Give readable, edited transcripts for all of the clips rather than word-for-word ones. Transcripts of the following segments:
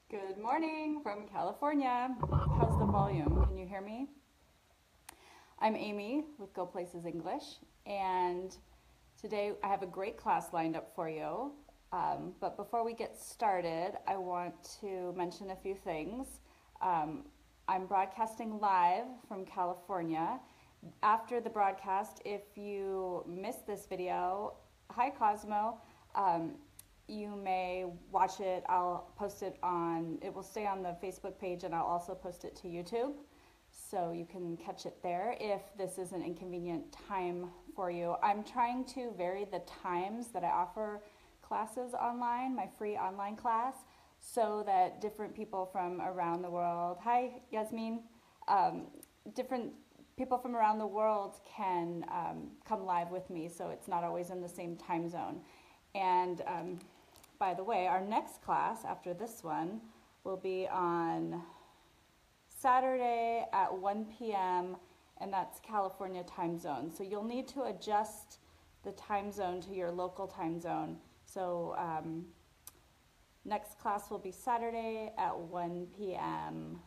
Good morning from California. How's the volume? Can you hear me? I'm Amy with Go Places English, and today I have a great class lined up for you. But before we get started, I want to mention a few things. Um, I'm broadcasting live from California. After the broadcast, if you missed this video, hi Cosmo. You may watch it. I'll post it it will stay on the Facebook page, and I'll also post it to YouTube. So you can catch it there if this is an inconvenient time for you. I'm trying to vary the times that I offer classes online, my free online class, so that different people from around the world, hi Yasmin, different people from around the world can come live with me, so it's not always in the same time zone. And by the way, our next class after this one will be on Saturday at 1 p.m., and that's California time zone. So you'll need to adjust the time zone to your local time zone. So next class will be Saturday at 1 p.m.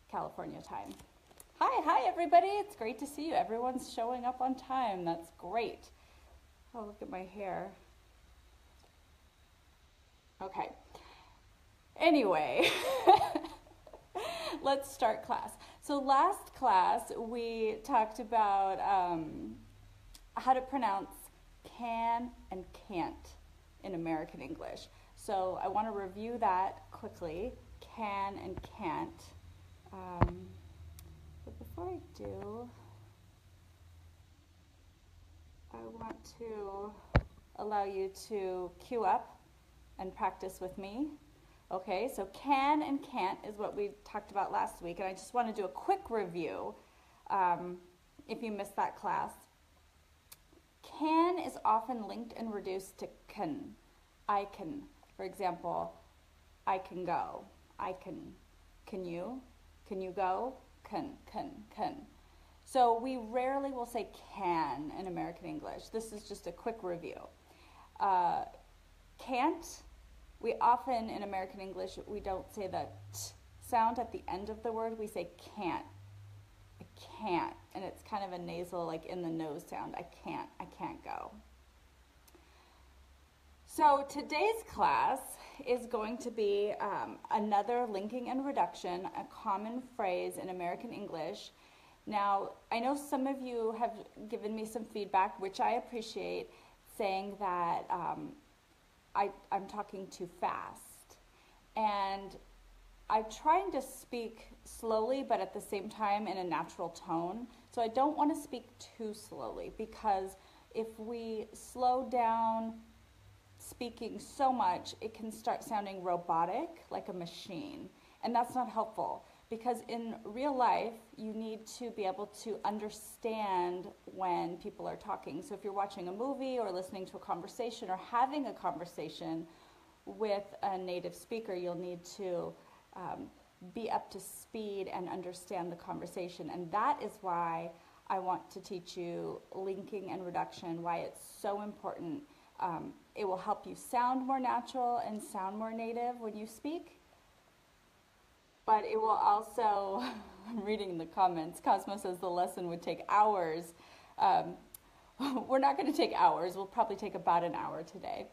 California time. Hi everybody. It's great to see you. Everyone's showing up on time. That's great. Oh, look at my hair. Okay. Anyway, let's start class. So last class we talked about how to pronounce can and can't in American English. So I want to review that quickly, can and can't. But before I do, I want to allow you to queue up and practice with me. Okay, so can and can't is what we talked about last week, and I just want to do a quick review if you missed that class. Can is often linked and reduced to can. I can. For example, I can go. I can. Can you? Can you go? Can. So we rarely will say can in American English. This is just a quick review. Can't, we often in American English, we don't say the t sound at the end of the word. We say can't. I can't. And it's kind of a nasal, like in the nose sound. I can't go. So today's class is going to be another linking and reduction, a common phrase in American English. Now, I know some of you have given me some feedback, which I appreciate, saying that I'm talking too fast. And I'm trying to speak slowly, but at the same time in a natural tone. So I don't want to speak too slowly, because if we slow down speaking so much, it can start sounding robotic, like a machine. And that's not helpful, because in real life, you need to be able to understand when people are talking. So if you're watching a movie or listening to a conversation or having a conversation with a native speaker, you'll need to be up to speed and understand the conversation. And that is why I want to teach you linking and reduction, why it's so important. It will help you sound more natural and sound more native when you speak. But it will also, I'm reading the comments, Cosmo says the lesson would take hours. We're not going to take hours. We'll probably take about an hour today.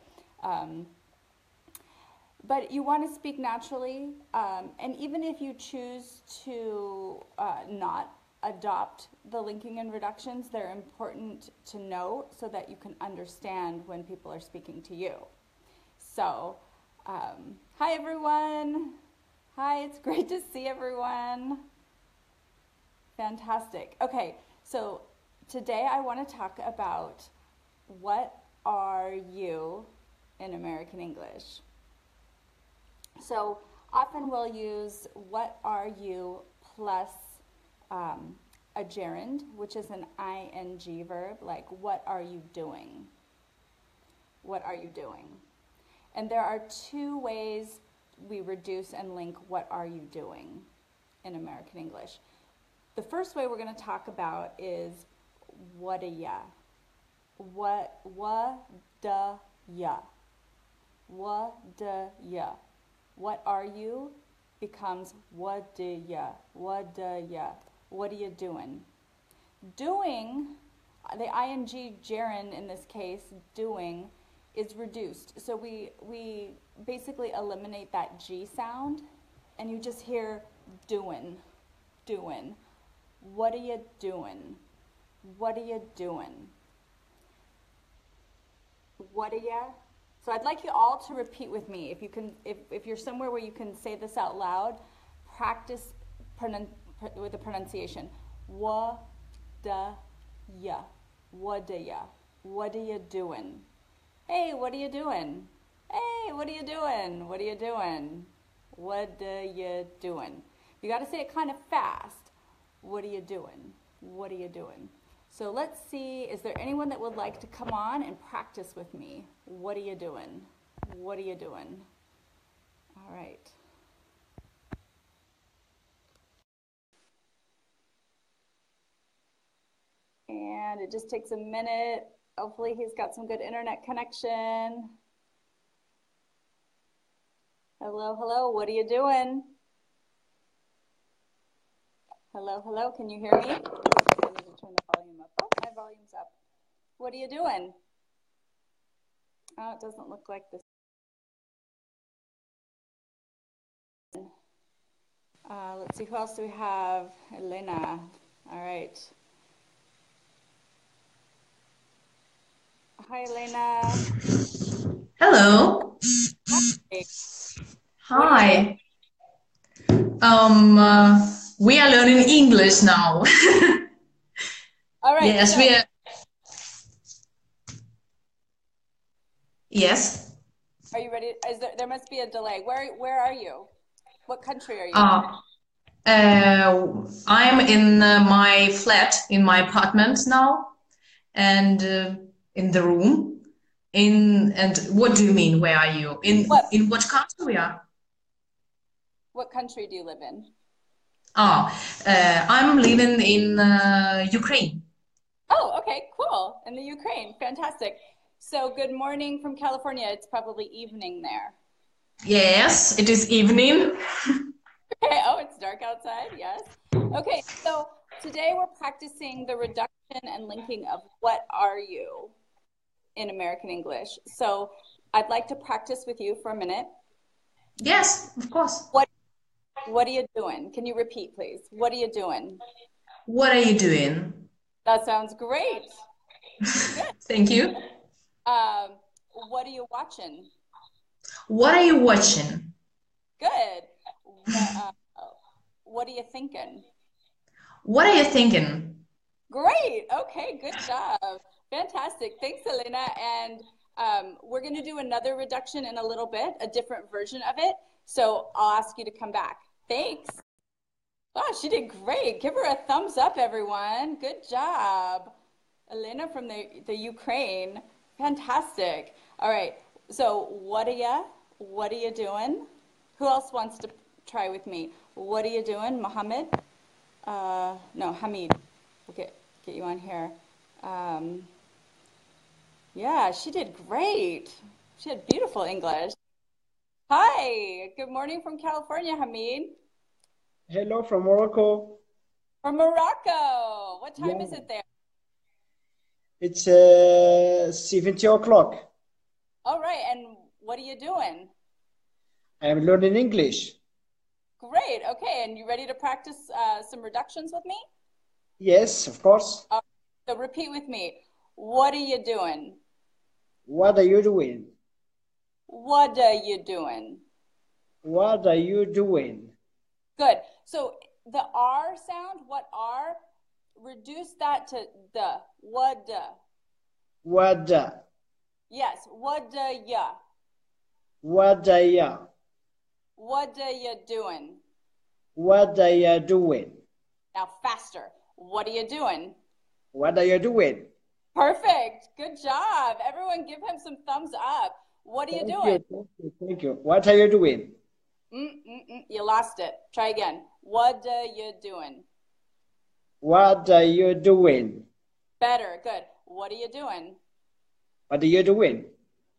But you want to speak naturally, and even if you choose to not adopt the linking and reductions, they're important to know so that you can understand when people are speaking to you. So, hi everyone. Hi, it's great to see everyone. Fantastic. Okay, so today I want to talk about what are you in American English. So often we'll use what are you plus a gerund, which is an ing verb, like what are you doing? What are you doing? And there are two ways we reduce and link what are you doing in American English. The first way we're going to talk about is what a ya. What da ya. What da ya. What are you becomes what do ya, what do ya, what are you doing? Doing, the ing gerund in this case, doing, is reduced. So we basically eliminate that G sound and you just hear doing, doing. What are you doing? What are you doing? What are you? So I'd like you all to repeat with me. If you can, if you're somewhere where you can say this out loud, practice with the pronunciation. What da ya? What da ya? What are you doing? Hey, what are you doing? Hey, what are you doing? What are you doing? What are you doing? You got to say it kind of fast. What are you doing? What are you doing? So let's see, is there anyone that would like to come on and practice with me? What are you doing? What are you doing? All right. And it just takes a minute. Hopefully he's got some good internet connection. Hello, hello, what are you doing? Hello, hello, can you hear me? I need to turn the volume up. Oh, my volume's up. What are you doing? Oh, it doesn't look like this. Let's see, who else do we have? Elena. All right. Hi, Elena. Hello. Hi. Hi. We are learning English now. All right. Yes, so, we are. Yes. Are you ready? There must be a delay. Where are you? What country are you in? Uh, I'm in my flat, in my apartment now, and in the room. And what do you mean? Where are you? In what country we are? What country do you live in? I'm living in Ukraine. Oh, okay, cool. In the Ukraine. Fantastic. So good morning from California. It's probably evening there. Yes, it is evening. Okay. Oh, it's dark outside. Yes. Okay. So today we're practicing the reduction and linking of what are you in American English. So I'd like to practice with you for a minute. Yes, of course. What are you doing? Can you repeat, please? What are you doing? What are you doing? That sounds great. Good. Thank you. What are you watching? What are you watching? Good. What are you thinking? What are you thinking? Great. Okay, good job. Fantastic. Thanks, Elena. And we're going to do another reduction in a little bit, a different version of it. So I'll ask you to come back. Thanks. Oh, she did great. Give her a thumbs up, everyone. Good job. Elena from the Ukraine. Fantastic. All right. So what are you doing? Who else wants to try with me? What are you doing? Mohammed? No, Hamid. We'll get you on here. Yeah, she did great. She had beautiful English. Hi. Good morning from California, Hamid. Hello from Morocco. From Morocco. What time is it there? It's 70 o'clock. All right. And what are you doing? I am learning English. Great. Okay. And you ready to practice some reductions with me? Yes, of course. So repeat with me. What are you doing? What are you doing? What are you doing? What are you doing? Good. So the R sound, what R, reduce that to the. What the. What the? Yes. What do ya? What are you? What are you doing? What are you doing? Now faster. What are you doing? What are you doing? Perfect. Good job. Everyone give him some thumbs up. What are you doing? Thank you. What are you doing? You lost it. Try again. What are you doing? What are you doing? Better. Good. What are you doing? What are you doing?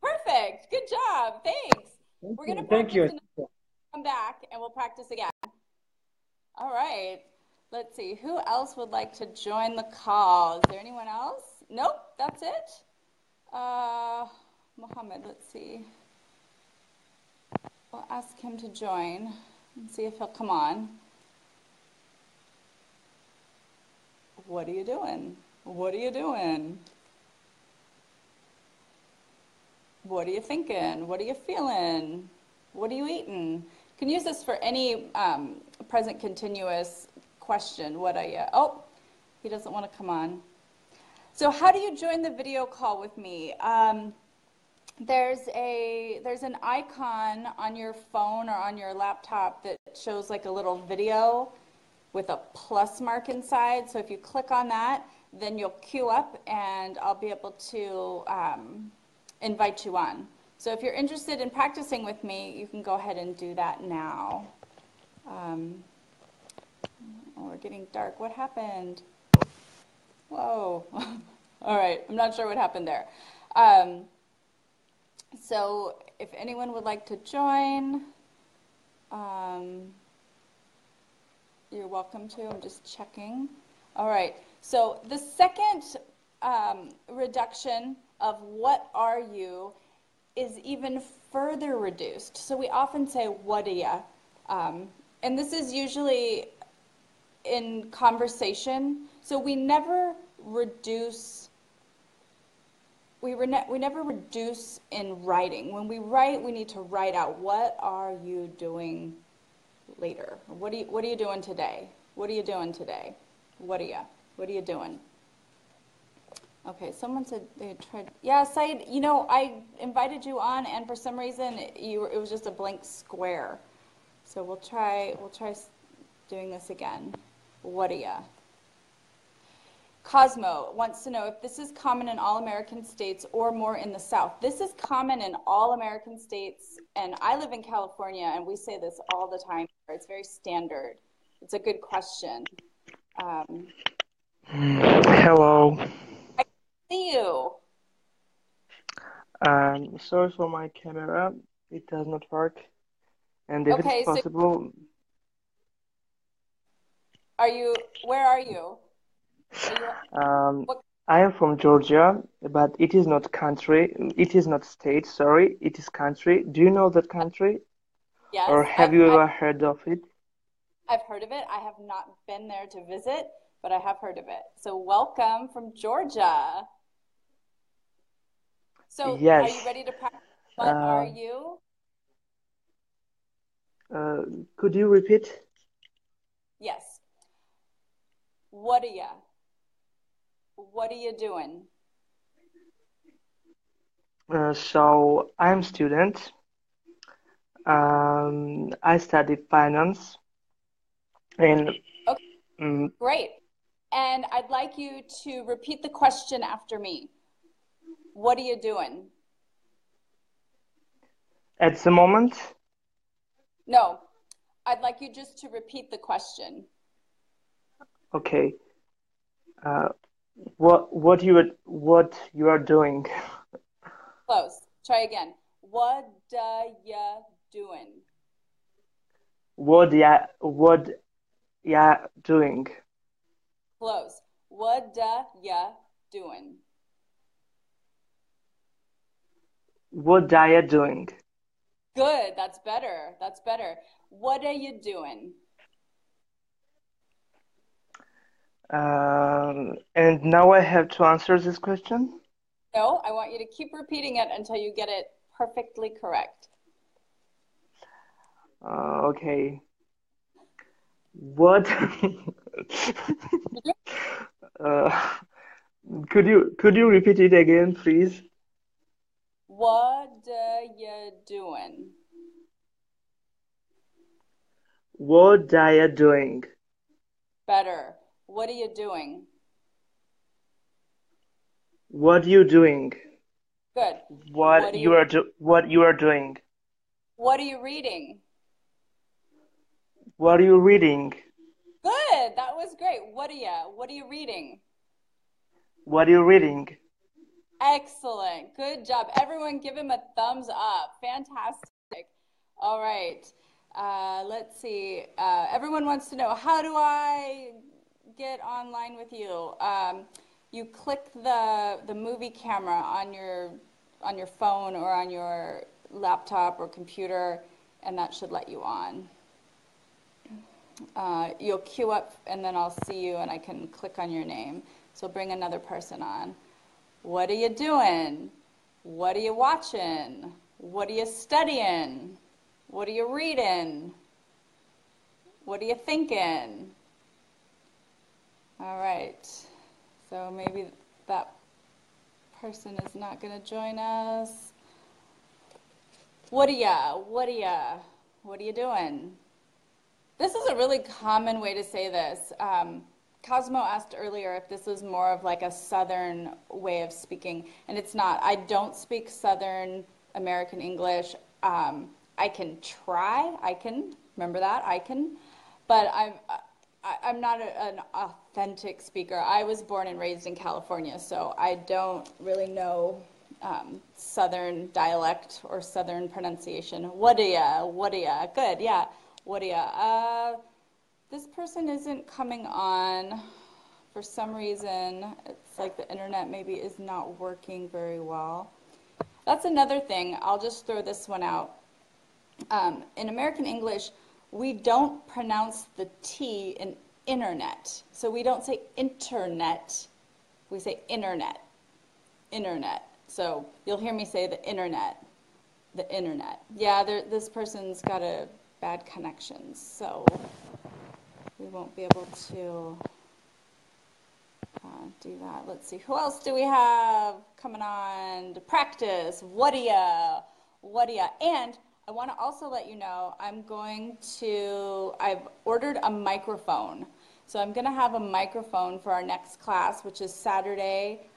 Perfect. Good job. Thanks. We're going to Thank practice you. come back and we'll practice again. All right. Let's see. Who else would like to join the call? Is there anyone else? Nope, that's it. Mohammed, let's see. We'll ask him to join and see if he'll come on. What are you doing? What are you doing? What are you thinking? What are you feeling? What are you eating? You can use this for any present continuous question. What are you? Oh, he doesn't want to come on. So how do you join the video call with me? There's an icon on your phone or on your laptop that shows like a little video with a plus mark inside. So if you click on that, then you'll queue up and I'll be able to invite you on. So if you're interested in practicing with me, you can go ahead and do that now. Oh, we're getting dark. What happened? Whoa. All right, I'm not sure what happened there. So if anyone would like to join, you're welcome to. I'm just checking. All right, so the second reduction of what are you is even further reduced. So we often say, what are ya? And this is usually in conversation. So we never reduce. We never reduce in writing. When we write, we need to write out, what are you doing later? What are you doing today? What are you doing today? What are you? What are you doing? Okay, someone said they tried. Yeah, Said, you know, I invited you on, and for some reason, it was just a blank square. So we'll try doing this again. What are you? Cosmo wants to know if this is common in all American states or more in the South. This is common in all American states, and I live in California, and we say this all the time. It's very standard. It's a good question. Hello. I see you. Sorry for my camera. It does not work. And if Okay, it's possible, where are you? What? I am from Georgia, but it is not country. It is not state, sorry. It is country. Do you know that country? Yes. Or have you ever heard of it? I've heard of it. I have not been there to visit, but I have heard of it. So welcome from Georgia. So Yes. Are you ready to practice? What are you? Could you repeat? Yes. What are you? What are you doing? So I'm student. I study finance. And okay. Great. And I'd like you to repeat the question after me. What are you doing? At the moment? No. I'd like you just to repeat the question. Okay. What you are doing? Close. Try again. What ya doing? What ya doing? Close. What ya doing? What are you doing? Good. That's better. That's better. What are you doing? And now I have to answer this question? No, I want you to keep repeating it until you get it perfectly correct. Okay. What? Could you repeat it again, please? What you doing? What are you doing? Better. What are you doing? What you doing? Good. What you are doing? What are you reading? What are you reading? Good. That was great. What are you reading? What are you reading? Excellent. Good job. Everyone give him a thumbs up. Fantastic. All right. Let's see. Everyone wants to know, how do I get online with you? You click the movie camera on your phone or on your laptop or computer, and that should let you on. You'll queue up, and then I'll see you, and I can click on your name. So bring another person on. What are you doing? What are you watching? What are you studying? What are you reading? What are you thinking? All right. So maybe that person is not going to join us. What are you doing? This is a really common way to say this. Cosmo asked earlier if this was more of like a Southern way of speaking, and it's not. I don't speak Southern American English. I can try. Remember that? But I'm not an authentic speaker. I was born and raised in California, so I don't really know Southern dialect or Southern pronunciation. What do ya? Good, yeah. What do ya? This person isn't coming on for some reason. It's like the internet maybe is not working very well. That's another thing. I'll just throw this one out. In American English, we don't pronounce the T in internet. So we don't say internet. We say internet. Internet. So you'll hear me say the internet. The internet. Yeah, this person's got a bad connection, so we won't be able to do that. Let's see, who else do we have coming on to practice? What do ya? And I want to also let you know I've ordered a microphone. So I'm going to have a microphone for our next class, which is Saturday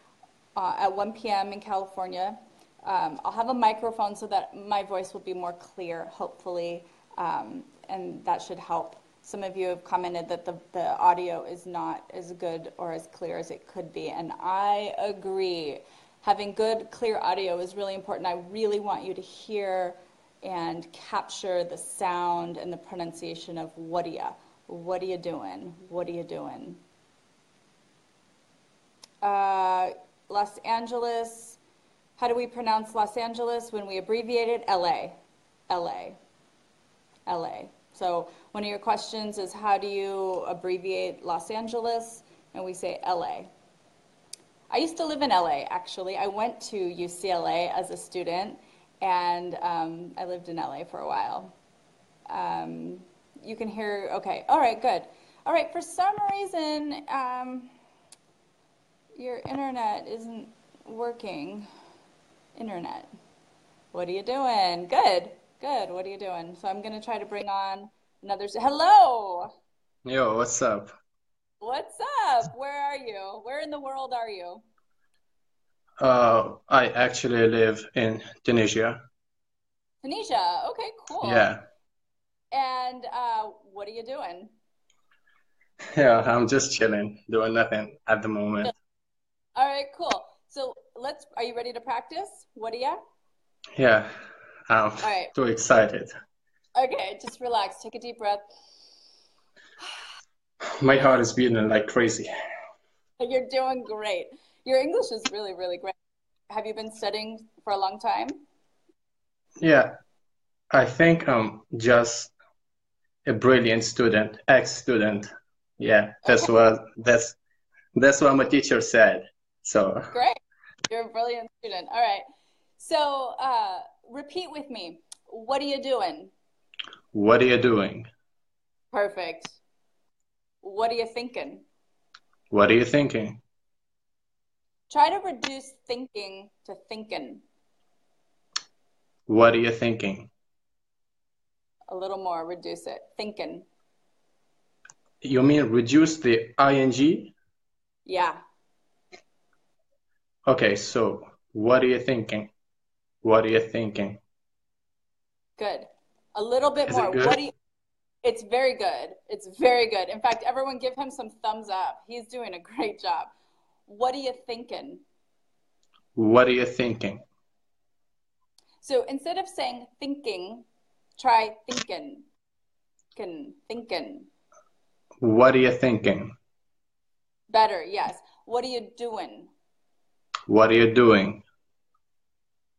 at 1 p.m. in California. I'll have a microphone so that my voice will be more clear, hopefully, and that should help. Some of you have commented that the audio is not as good or as clear as it could be, and I agree. Having good, clear audio is really important. I really want you to hear and capture the sound and the pronunciation of what are ya? What are you doing? What are you doing? Los Angeles. How do we pronounce Los Angeles when we abbreviate it? LA. LA. LA. So one of your questions is, how do you abbreviate Los Angeles? And we say LA. I used to live in LA, actually. I went to UCLA as a student, and I lived in LA for a while. You can hear, okay, all right, good. All right, for some reason, your internet isn't working. Internet. What are you doing? Good, good. What are you doing? So I'm going to try to bring on another. Hello. Yo, what's up? What's up? Where are you? Where in the world are you? I actually live in Tunisia. Tunisia. Okay, cool. Yeah. And what are you doing? Yeah, I'm just chilling, doing nothing at the moment. All right, cool. So are you ready to practice? What are you? Yeah, I'm too excited. Okay, just relax. Take a deep breath. My heart is beating like crazy. You're doing great. Your English is really, really great. Have you been studying for a long time? Yeah, I think I'm just a brilliant student, ex-student. Yeah, that's what my teacher said. So great. You're a brilliant student. All right. So repeat with me. What are you doing? What are you doing? Perfect. What are you thinking? What are you thinking? Try to reduce thinking to thinking. What are you thinking? A little more, reduce it. Thinking. You mean reduce the ing? Yeah. Okay, so what are you thinking? What are you thinking? Good. A little bit more. It good? It's very good. It's very good. In fact, everyone give him some thumbs up. He's doing a great job. What are you thinking? What are you thinking? So instead of saying thinking, try thinking. Thinking. What are you thinking? Better, yes. What are you doing? What are you doing?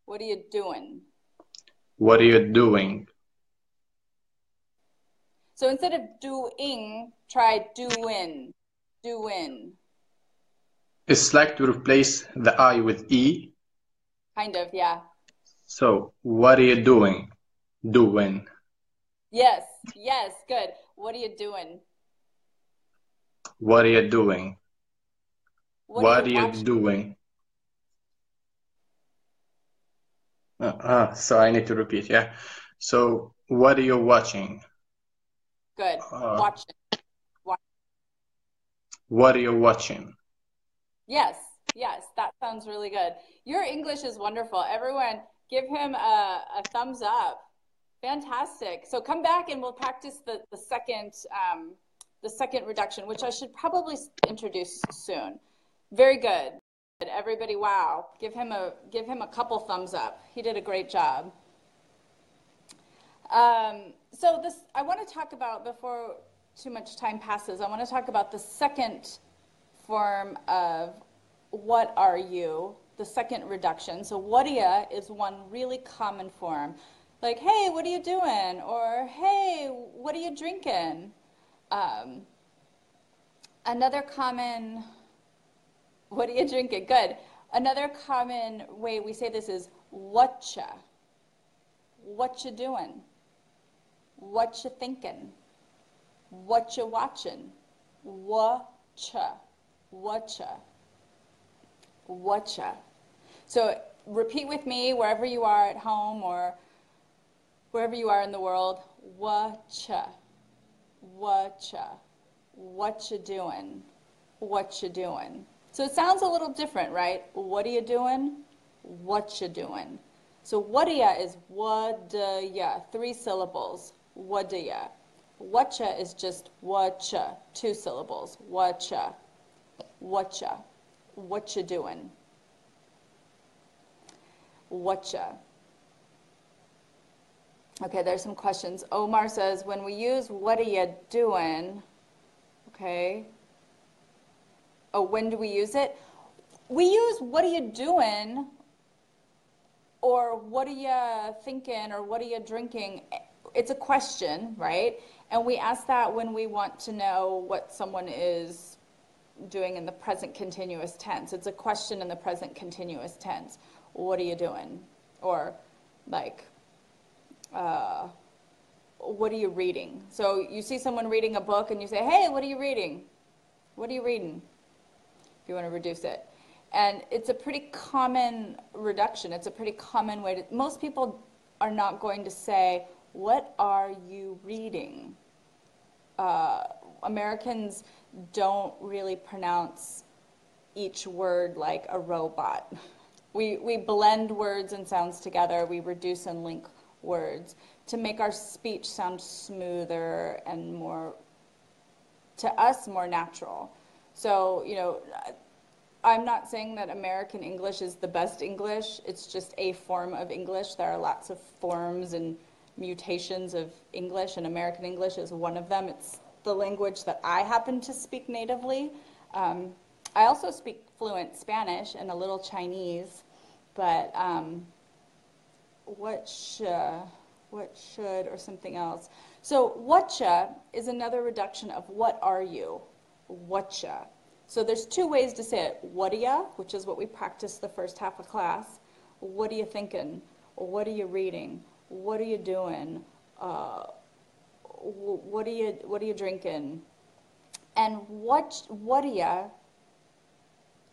What are you doing? What are you doing? So instead of doing, try doing. Doing. It's like to replace the I with E. Kind of, yeah. So, what are you doing? Doing. Yes, yes, good. What are you doing? What are you doing? What are What you are you watching? doing? So I need to repeat, yeah. So, what are you watching? Good. Uh, Watching. Watch. what are you watching? Yes, yes, that sounds really good. Your English is wonderful. Everyone, give him a thumbs up. Fantastic. So come back and we'll practice the second reduction, which I should probably introduce soon. Very good. Everybody, wow. Give him a couple thumbs up. He did a great job. So this, I want to talk about, before too much time passes, I want to talk about the second form of what are you, the second reduction. So whatia is one really common form. Like, hey, what are you doing? Or, hey, what are you drinking? Another common, what are you drinking? Good. Another common way we say this is whatcha. What you doing? What you thinking? What you watching? Whatcha. Whatcha. Whatcha. So repeat with me wherever you are at home or wherever you are in the world. Whatcha. Whatcha. What you doing? What you doing? So it sounds a little different, right? What are you doing? What you doing? So whatia is whadia, 3 syllables. Whadia. Whatcha is just whatcha, 2 syllables. Whatcha. Whatcha. What you doing? Whatcha. Okay, there's some questions. Omar says, when we use what are you doing, okay. Oh, when do we use it? We use what are you doing or what are you thinking or what are you drinking? It's a question, right? And we ask that when we want to know what someone is doing in the present continuous tense. It's a question in the present continuous tense. What are you doing? Or like, what are you reading? So you see someone reading a book and you say, hey, what are you reading? What are you reading? If you want to reduce it. And it's a pretty common reduction. It's a pretty common way to, most people are not going to say, what are you reading? Americans don't really pronounce each word like a robot. We blend words and sounds together. We reduce and link words to make our speech sound smoother and more, to us, more natural. So, you know, I'm not saying that American English is the best English. It's just a form of English. There are lots of forms and mutations of English, and American English is one of them. It's the language that I happen to speak natively. I also speak fluent Spanish and a little Chinese, but what should, or something else. So whatcha is another reduction of what are you? Whatcha. So there's 2 ways to say it. Whatia, which is what we practiced the first half of class. What are you thinking? What are you reading? What are you doing? What are you drinking? And whatia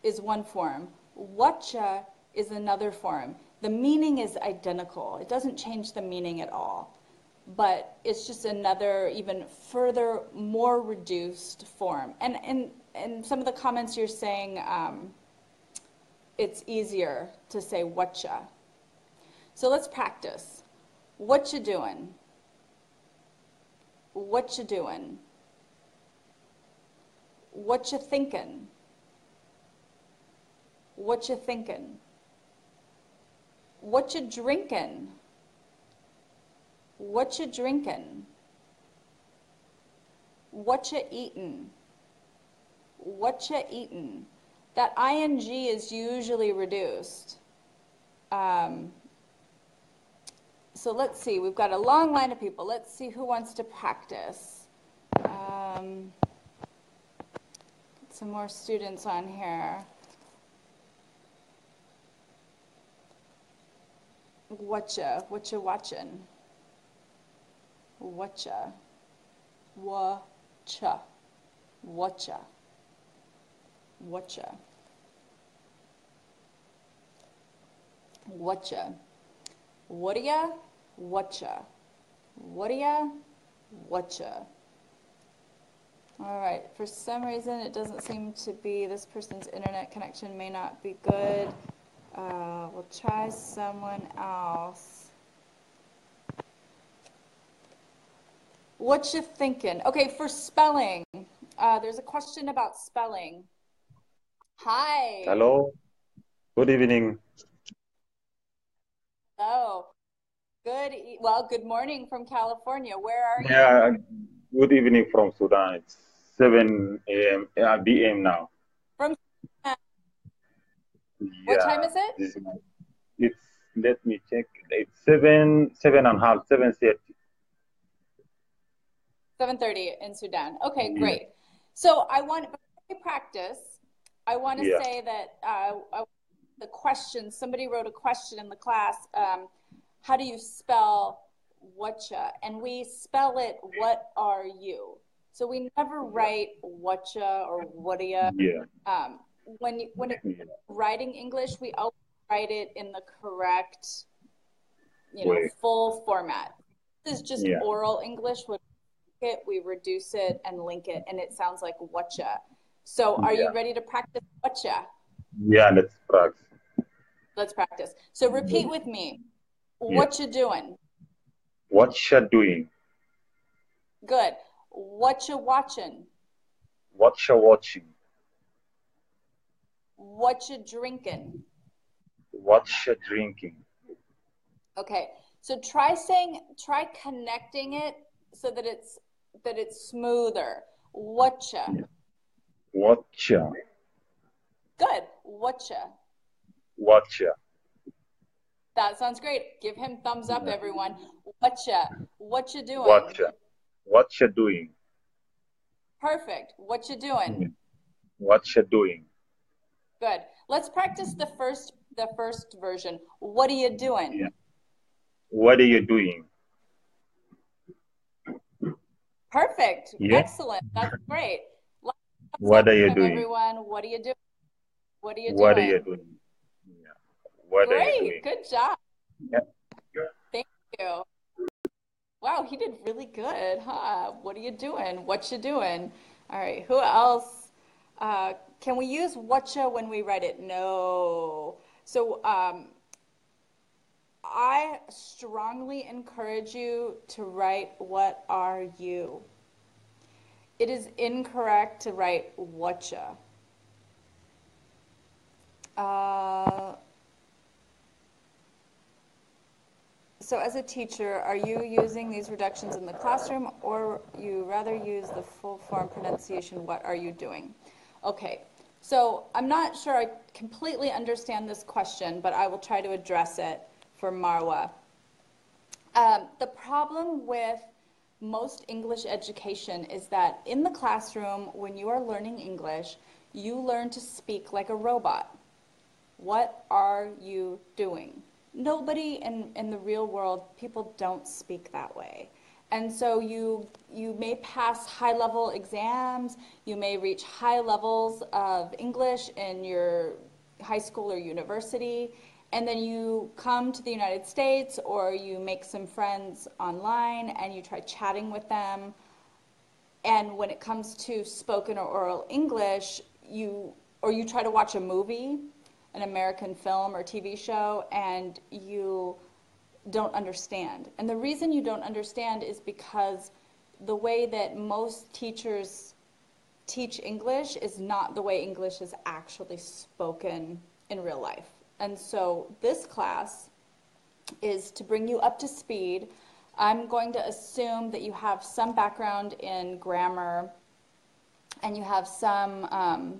is one form. Whatcha is another form. The meaning is identical. It doesn't change the meaning at all. But it's just another, even further, more reduced form. And in some of the comments you're saying it's easier to say whatcha. So let's practice. What you doing? What you doing? What you thinking? What you thinking? What you drinking? What you drinking? Whatcha eaten? Whatcha eaten? That ing is usually reduced. So let's see, we've got a long line of people. Let's see who wants to practice. Some more students on here. Whatcha watchin'? Whatcha? Whatcha? Whatcha? Whatcha? Whatcha? What'ya? Whatcha? What'ya? Whatcha? All right, for some reason it doesn't seem to be, this person's internet connection may not be good. We'll try someone else. What you thinking? Okay, for spelling, there's a question about spelling. Hi. Hello. Good evening. Oh, good morning from California. Where are you? Yeah, good evening from Sudan. It's 7 a.m. PM now. From Yeah. What time is it? It's, let me check. It's 7:30. 7:30 in Sudan. Okay, Yeah. great. So before we practice, I want to Yeah. say that the question, somebody wrote a question in the class, how do you spell whatcha? And we spell it, what are you? So we never write whatcha or what'ya. Yeah. When it's writing English, we always write it in the correct, full format. This is just oral English. We reduce it and link it, and it sounds like whatcha. So are you ready to practice whatcha? Yeah, let's practice. Let's practice. So repeat with me. What you doing? What you doing? Good. What you watching? What you watching? What you drinking? What you drinking? Okay. So try connecting it so that it's smoother. Whatcha? Whatcha? Good. Whatcha? Whatcha? That sounds great. Give him thumbs up, everyone. Whatcha? What you doing? Whatcha? What you doing? Perfect. What you doing? What you doing? Good. Let's practice the first version. What are you doing? Yeah. What are you doing? Perfect. Yeah. Excellent. That's great. What are you doing? Everyone, what are you doing? What are you doing? What are you doing? Yeah. What are you doing? Great. Good job. Yeah. Thank you. Wow, he did really good, huh? What are you doing? What you doing? All right. Who else? Can we use whatcha when we write it? No. So I strongly encourage you to write what are you. It is incorrect to write whatcha. So as a teacher, are you using these reductions in the classroom, or you rather use the full form pronunciation, what are you doing? Okay, so I'm not sure I completely understand this question, but I will try to address it for Marwa. The problem with most English education is that in the classroom, when you are learning English, you learn to speak like a robot. What are you doing? Nobody in the real world, people don't speak that way. And so you may pass high-level exams, you may reach high levels of English in your high school or university, and then you come to the United States or you make some friends online and you try chatting with them. And when it comes to spoken or oral English, you try to watch a movie, an American film or TV show, and you don't understand. And the reason you don't understand is because the way that most teachers teach English is not the way English is actually spoken in real life. And so this class is to bring you up to speed I'm going to assume that you have some background in grammar and you have some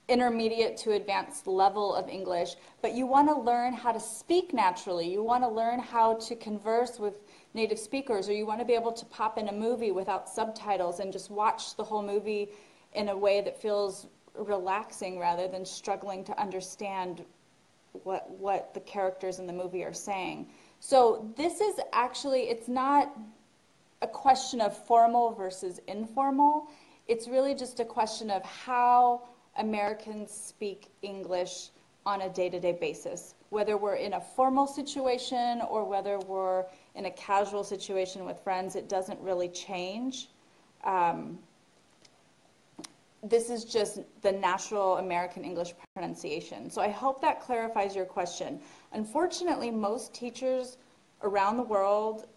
intermediate to advanced level of English, but you want to learn how to speak naturally. You want to learn how to converse with native speakers, or you want to be able to pop in a movie without subtitles and just watch the whole movie in a way that feels relaxing rather than struggling to understand what the characters in the movie are saying. So this is actually, it's not a question of formal versus informal. It's really just a question of how Americans speak English on a day-to-day basis. Whether we're in a formal situation or whether we're in a casual situation with friends, it doesn't really change. This is just the natural American English pronunciation. So I hope that clarifies your question. Unfortunately, most teachers around the world,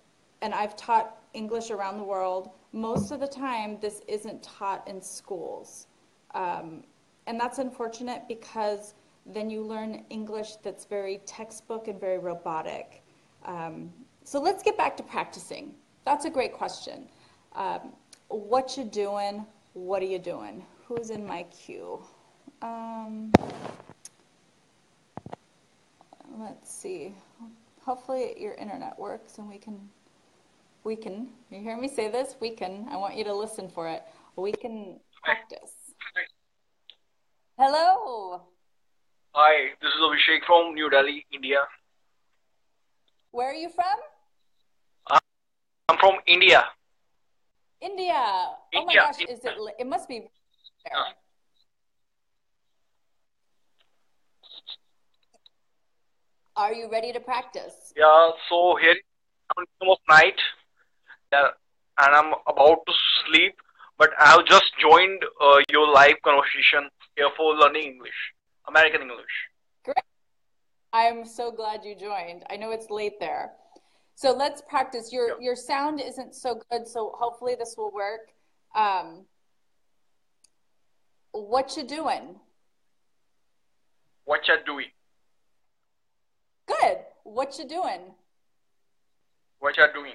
and I've taught English around the world, most of the time this isn't taught in schools. And that's unfortunate because then you learn English that's very textbook and very robotic. So let's get back to practicing. That's a great question. What you doing? What are you doing? Who's in my queue? Let's see. Hopefully your internet works and we can, you hear me say this? I want you to listen for it. We can practice. Hello. Hi, this is Abhishek from New Delhi, India. Where are you from? I'm from India. India. Oh my gosh, it must be there. Are you ready to practice? Yeah, so here it's almost night, and I'm about to sleep, but I have just joined your live conversation here for learning English, American English. Great. I'm so glad you joined. I know it's late there. So let's practice. Your sound isn't so good, so hopefully this will work. What you doing? What you doing? Good. What you doing? What you doing?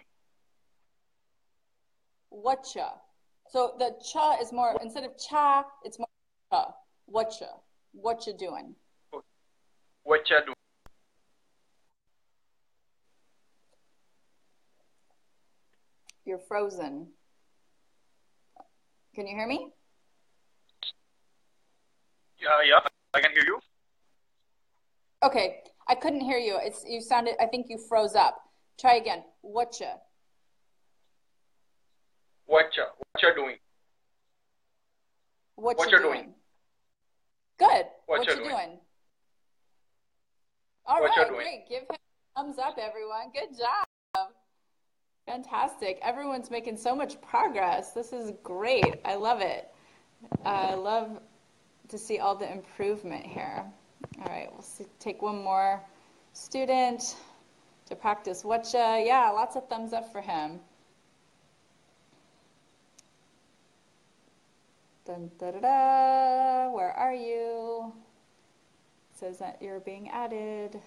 Whatcha. So the cha is more, instead of cha, it's more cha. Whatcha. What you doing? What you doing? You're frozen. Can you hear me? Yeah, I can hear you. Okay, I couldn't hear you. You sounded, I think you froze up. Try again. Whatcha. What you doing? What you doing? Good. What you doing? All right, great. Give him a thumbs up, everyone. Good job. Fantastic. Everyone's making so much progress. This is great. I love it. I love to see all the improvement here. All right, we'll take one more student to practice whatcha. Yeah, lots of thumbs up for him. Dun, da, da, da. Where are you? It says that you're being added.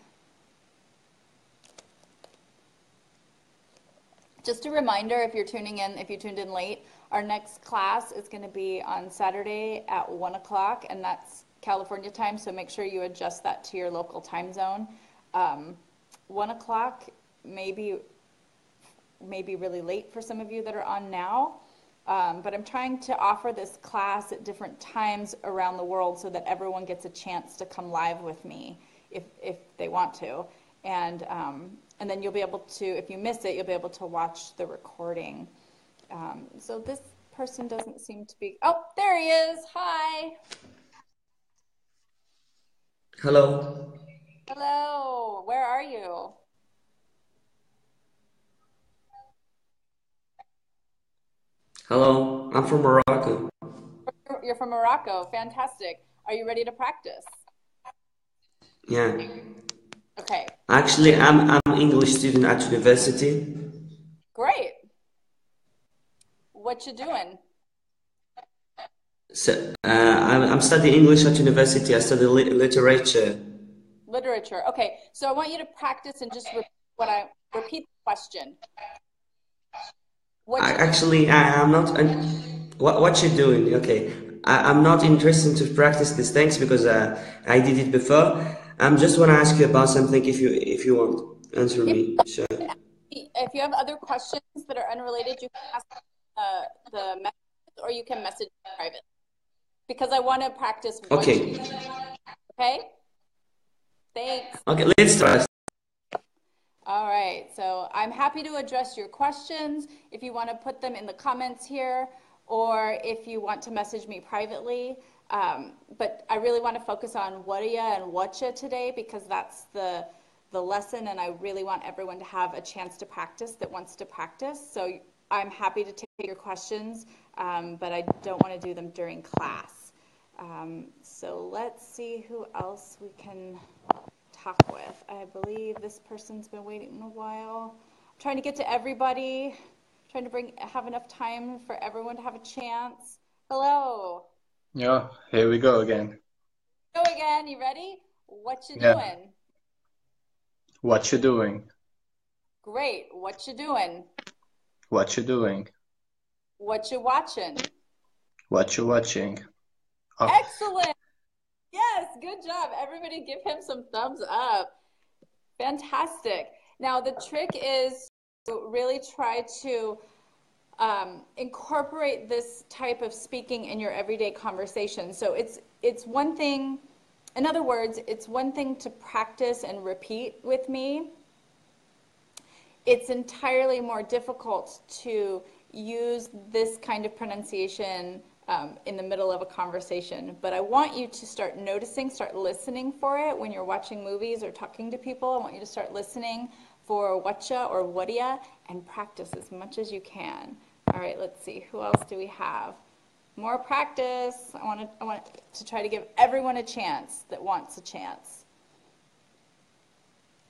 Just a reminder, if you tuned in late, our next class is going to be on Saturday at 1 o'clock, and that's California time, so make sure you adjust that to your local time zone. 1 o'clock may be really late for some of you that are on now, but I'm trying to offer this class at different times around the world so that everyone gets a chance to come live with me if they want to. And then you'll be able to, if you miss it, you'll be able to watch the recording. So this person doesn't seem to be, oh, there he is. Hi. Hello. Hello. Where are you? Hello. I'm from Morocco. You're from Morocco. Fantastic. Are you ready to practice? Yeah. Okay. Actually, I'm an English student at university. Great. What you doing? So I'm studying English at university. I study literature. Literature. Okay. So I want you to practice and just repeat what Repeat the question. I'm not. What you doing? Okay, I'm not interested to practice these things because I did it before. I'm just want to ask you about something if you want answer me. Sure. If you have other questions that are unrelated, you can ask the message, or you can message me privately, because I want to practice. Okay. Okay. Thanks. Okay, let's start. All right, so I'm happy to address your questions if you want to put them in the comments here, or if you want to message me privately. But I really want to focus on whatcha and whatcha today, because that's the lesson, and I really want everyone to have a chance to practice that wants to practice. So I'm happy to take your questions, but I don't want to do them during class. So let's see who else we can talk with. I believe this person's been waiting a while. I'm trying to get to everybody, trying to have enough time for everyone to have a chance. Hello. Yeah, here we go again. Go again. You ready? What you Yeah. doing? What you doing? Great. What you doing? What you doing? What you watching? What you watching? Oh. Excellent. Yes, good job. Everybody give him some thumbs up. Fantastic. Now the trick is to really try to incorporate this type of speaking in your everyday conversation. So it's one thing, in other words, it's one thing to practice and repeat with me. It's entirely more difficult to use this kind of pronunciation in the middle of a conversation. But I want you to start noticing, start listening for it when you're watching movies or talking to people. I want you to start listening for whatcha or whatcha and practice as much as you can. All right, let's see. Who else do we have? More practice. I want to try to give everyone a chance that wants a chance.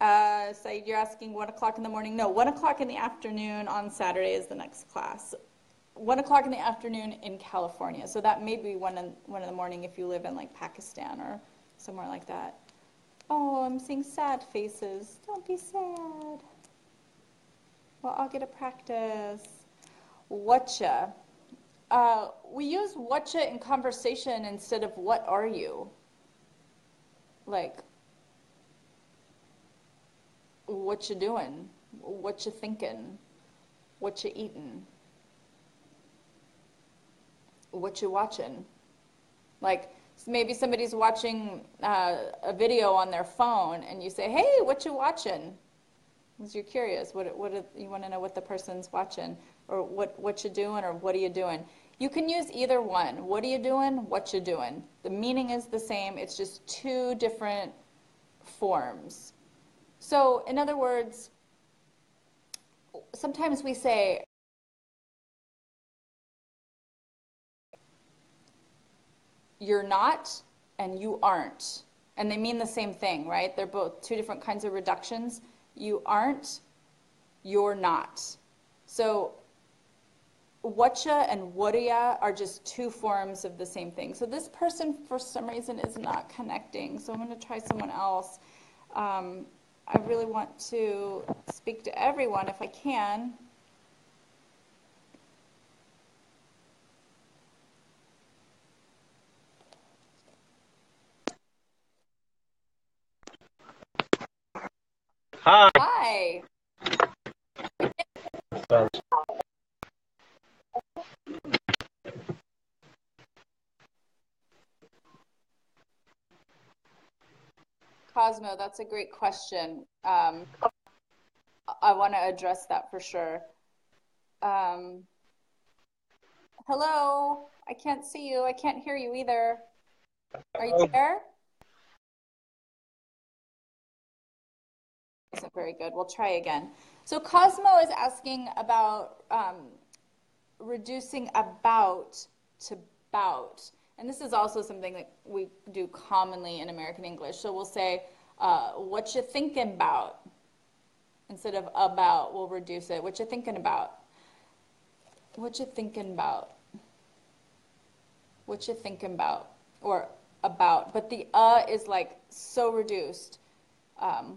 So you're asking 1 o'clock in the morning? No, 1 o'clock in the afternoon on Saturday is the next class. 1 o'clock in the afternoon in California. So that may be one in the morning if you live in like Pakistan or somewhere like that. Oh, I'm seeing sad faces. Don't be sad. Well, I'll get a practice. Whatcha. We use whatcha in conversation instead of what are you? Like, what you doing? What you thinking? What you eating? What you watching? Like, maybe somebody's watching a video on their phone and you say, hey, what you watching? Because you're curious, what you want to know what the person's watching, or what you doing, or what are you doing? You can use either one. What are you doing? What you doing? The meaning is the same. It's just two different forms. So, in other words, sometimes we say, you're not and you aren't. And they mean the same thing, right? They're both two different kinds of reductions. You aren't, you're not. So whatcha and whatcha are just two forms of the same thing. So this person, for some reason, is not connecting. So I'm going to try someone else. I really want to speak to everyone if I can. Hi. Hi. Cosmo, that's a great question. I want to address that for sure. Hello, I can't see you. I can't hear you either. Are you there? Isn't very good. We'll try again. So Cosmo is asking about reducing about to bout. And this is also something that we do commonly in American English. So we'll say, what you thinking about? Instead of about, we'll reduce it. What you thinking about? What you thinking about? What you thinking about? Or about. But the is like so reduced.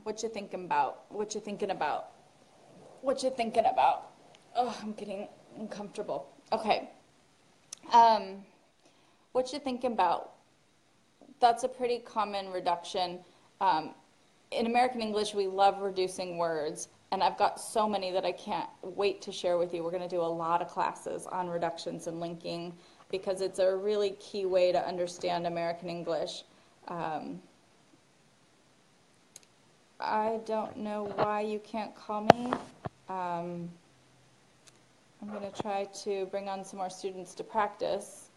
What you thinking about? What you thinking about? what you thinking about? Oh, I'm getting uncomfortable. Okay. What you thinking about? That's a pretty common reduction. In American English, we love reducing words, and I've got so many that I can't wait to share with you. We're going to do a lot of classes on reductions and linking because it's a really key way to understand American English. I don't know why you can't call me. I'm going to try to bring on some more students to practice.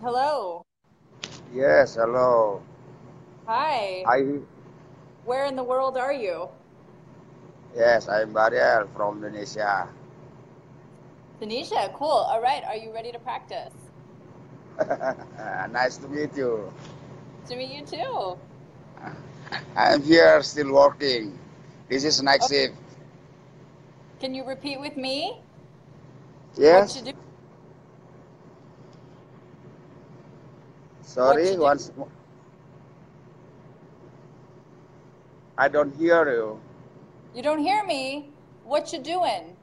Hello. Yes, hello. Hi. Where in the world are you? Yes, I'm Bariel from Indonesia. Tunisia, cool. All right, are you ready to practice? Nice to meet you. To meet you too. I'm here still working. This is night Oh, shift. can you repeat with me? What you Yes? do? What you Sorry, do? once I don't hear you. You don't hear me? What you doing?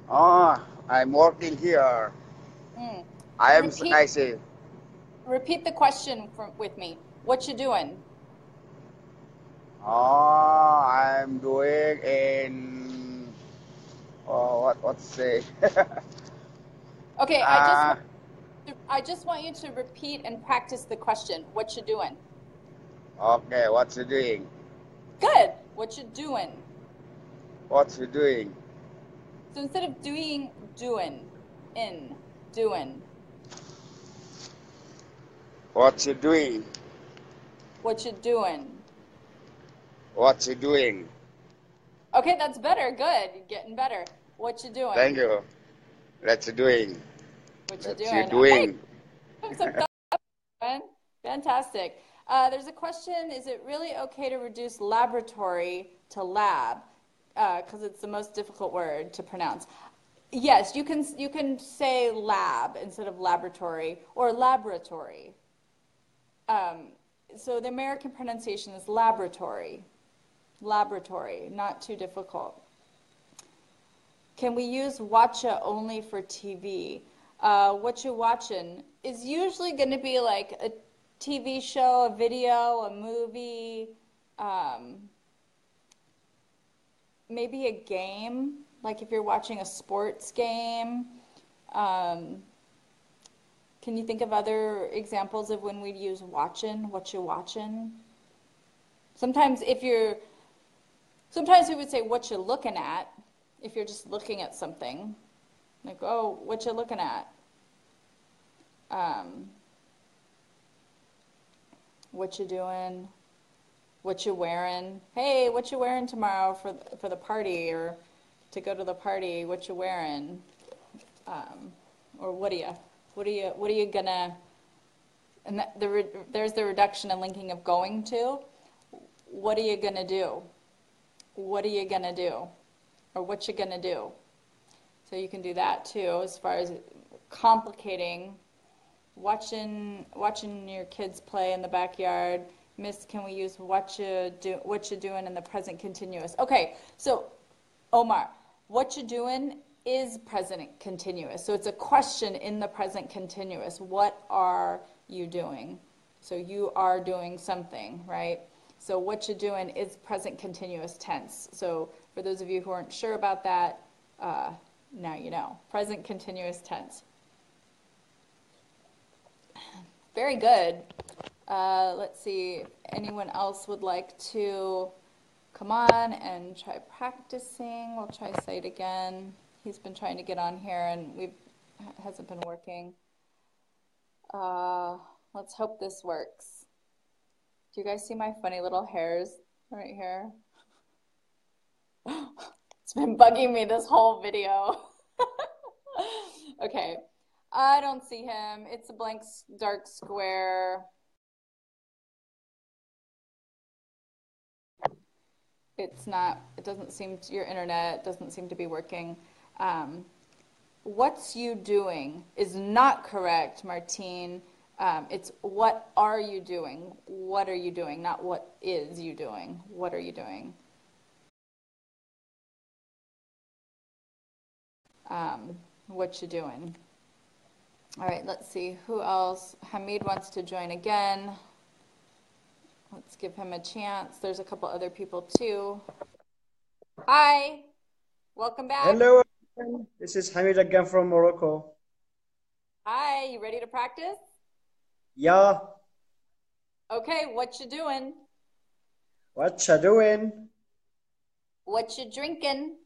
Oh, I'm working here. Mm. I am Repeat night shift. repeat the question with me. What you doing? Oh, I'm doing in what to say? Okay, uh, I just want you to repeat and practice the question. What you doing? okay, what you doing? Good. What you doing? What you doing? So instead of doing, doing. What you doing? What you doing? What you doing? Okay, that's better. Good. You're getting better. What you Thank doing? you. What you doing? What you What you doing? Okay, doing? some fun. Fantastic. There's a question, is it really okay to reduce laboratory to lab? Because it's the most difficult word to pronounce. Yes, you can say lab instead of laboratory or laboratory. So the American pronunciation is laboratory. Laboratory, not too difficult. Can we use watcha only for TV? What you watching is usually going to be like a TV show, a video, a movie, maybe a game, like if you're watching a sports game. Can you think of other examples of when we'd use watchin', what you watchin'? Sometimes sometimes we would say what you looking at if you're just looking at something. Like, oh, what you looking at? What you doing? What you wearing? Hey, what you wearing tomorrow for the party or to go to the party? What you wearing? Or what are you gonna? And there's the reduction and linking of going to. What are you gonna do? What are you gonna do? Or what you gonna do? So you can do that too, as far as complicating. Watching your kids play in the backyard. Miss, can we use what you doing in the present continuous? Okay, so Omar, what you doing is present continuous. So it's a question in the present continuous. What are you doing? So you are doing something, right? So what you doing is present continuous tense. So for those of you who aren't sure about that, now you know. Present continuous tense. Very good. Let's see if anyone else would like to come on and try practicing. We'll try Said again. He's been trying to get on here and hasn't been working. Let's hope this works. Do you guys see my funny little hairs right here? It's been bugging me this whole video. Okay, I don't see him. It's a blank dark square. It doesn't seem your internet doesn't seem to be working. What's you doing is not correct, Martine. It's what are you doing? What are you doing? Not what is you doing. What are you doing? What you doing? All right, let's see. Who else? Hamid wants to join again. Let's give him a chance. There's a couple other people too. Hi, welcome back. Hello, everyone. This is Hamid again from Morocco. Hi, you ready to practice? Yeah, Okay, what you doing? what you doing? What you drinking?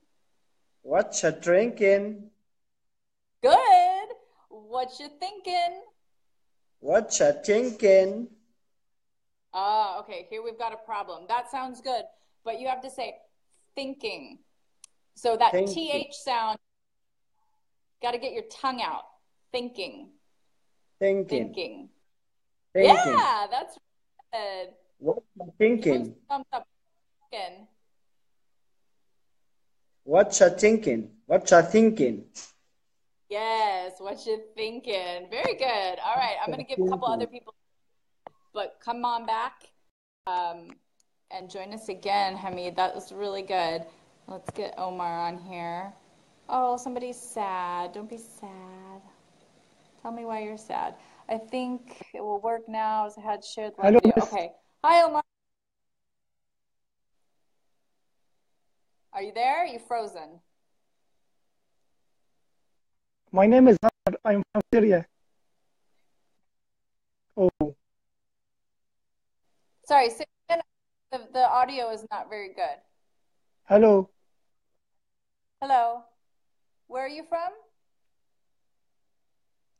What you drinking? Good. What you thinking? What you thinking? Okay, here we've got a problem. That sounds good, but you have to say thinking. So that Thinking. TH sound, got to get your tongue out. Thinking. Thinking. Thinking. Thinking. Yeah, that's good. What you Give thinking? thumbs up. Thinking. What you thinking? What you thinking? Yes, what you thinking? Very good. All right, I'm going to give a couple other people, but come on back and join us again, Hamid. That was really good. Let's get Omar on here. Oh, somebody's sad. Don't be sad. Tell me why you're sad. I think it will work now as I had shared live Hello, video. miss. Okay. Hi, Omar. Are you there? Are you frozen? My name is Ahmad. I'm from Syria. Oh, Sorry, say again. The audio is not very good. hello. Hello. Where are you from?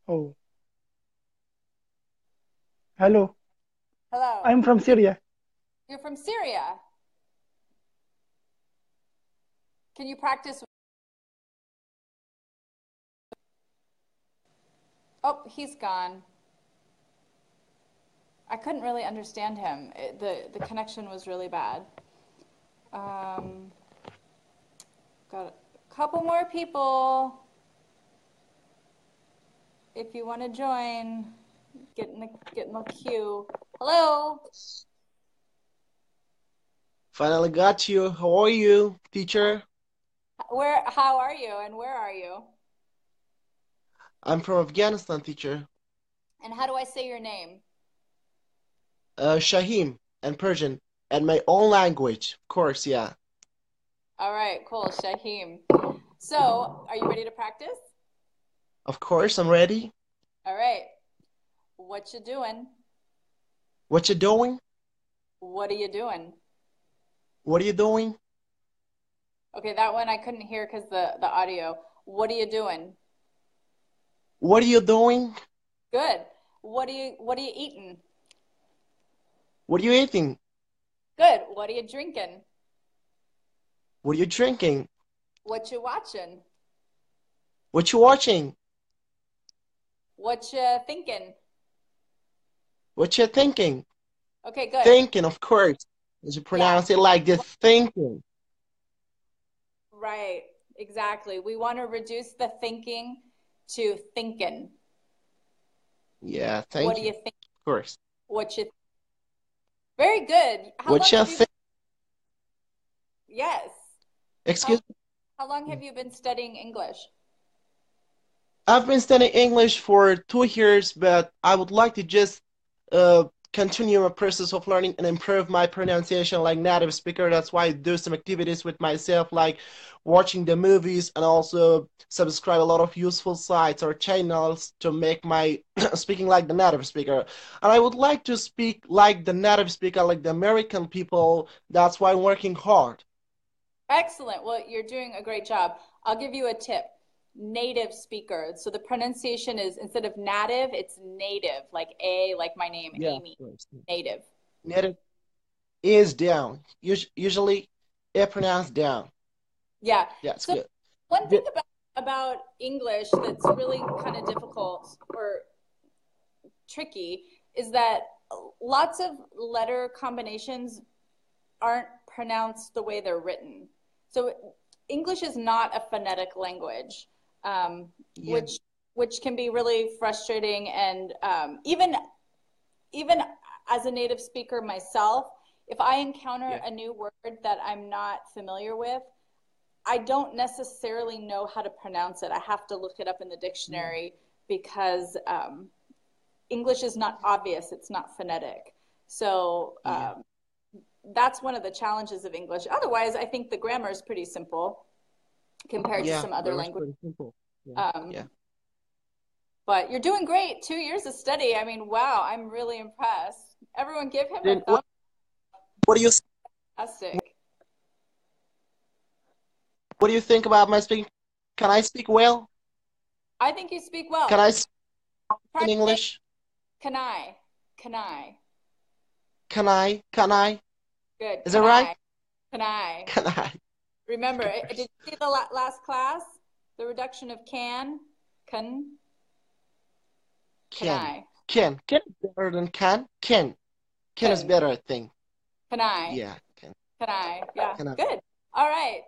Oh, hello. Hello. I'm from Syria. You're from Syria. Can you practice? Oh, he's gone. I couldn't really understand him. The connection was really bad. Got a couple more people. If you want to join, get in the queue. Hello. Finally got you. How are you, teacher? How are you and where are you? I'm from Afghanistan, teacher. And how do I say your name? Shahim and Persian and my own language, of course, yeah. All right, cool, Shahim. So, are you ready to practice? Of course, I'm ready. All right. What you doing? What you doing? What are you doing? What are you doing? Okay, that one I couldn't hear because the audio. What are you doing? What are you doing? Good. What are you eating? What are you eating? Good. What are you drinking? What are you drinking? What you watching? What you watching? What you thinking? What you thinking? Okay, good. Thinking, of course. As you pronounce it like this, thinking. Right, exactly. We want to reduce the thinking to thinking. Yeah, What thank do you. you think? Of course. What you Very good. How What long you have you think? Yes. Excuse me? How long have you been studying English? I've been studying English for 2 years, but I would like to just continue a process of learning and improve my pronunciation like native speaker. That's why I do some activities with myself, like watching the movies and also subscribe a lot of useful sites or channels to make my speaking like the native speaker. And I would like to speak like the native speaker, like the American people. That's why I'm working hard. Excellent. Well, you're doing a great job. I'll give you a tip. Native speaker. So the pronunciation is instead of native, it's native, like like my name, Yeah, Amy. Native. native is down. Usually, it pronounced down. Yeah. That's So good. one thing about English that's really kind of difficult or tricky is that lots of letter combinations aren't pronounced the way they're written. So English is not a phonetic language, Yeah. which which can be really frustrating. And even as a native speaker myself, if I encounter a new word that I'm not familiar with, I don't necessarily know how to pronounce it. I have to look it up in the dictionary because English is not obvious. It's not phonetic. So that's one of the challenges of English. Otherwise, I think the grammar is pretty simple compared to some other languages. But you're doing great. 2 years of study. I mean, wow, I'm really impressed. Everyone give him a thumbs up. What do you Fantastic. What do you think about my speaking? Can I speak well? I think you speak well. Can I speak in English? Can I? Can I? Can I? Can I? Good. Is that right? Can I? Can I? Remember, did you see the last class? The reduction of can? Can? Can I? Can. Can is better than can. Can. Can is better, I think. Can I? Yeah. Can. Can I? Yeah. Can I? Good. All right.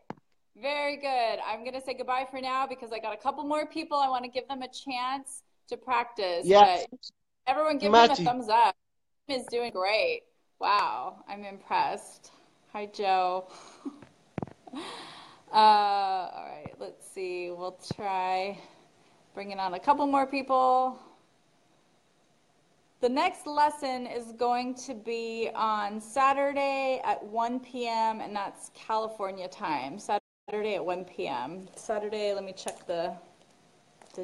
Very good. I'm going to say goodbye for now because I got a couple more people. I want to give them a chance to practice. Yes. But everyone give him a thumbs up. He is doing great. Wow. I'm impressed. Hi, Joe. All right. Let's see. We'll try bringing on a couple more people. The next lesson is going to be on Saturday at 1 p.m. and that's California time. Saturday at 1 p.m. Saturday, let me check the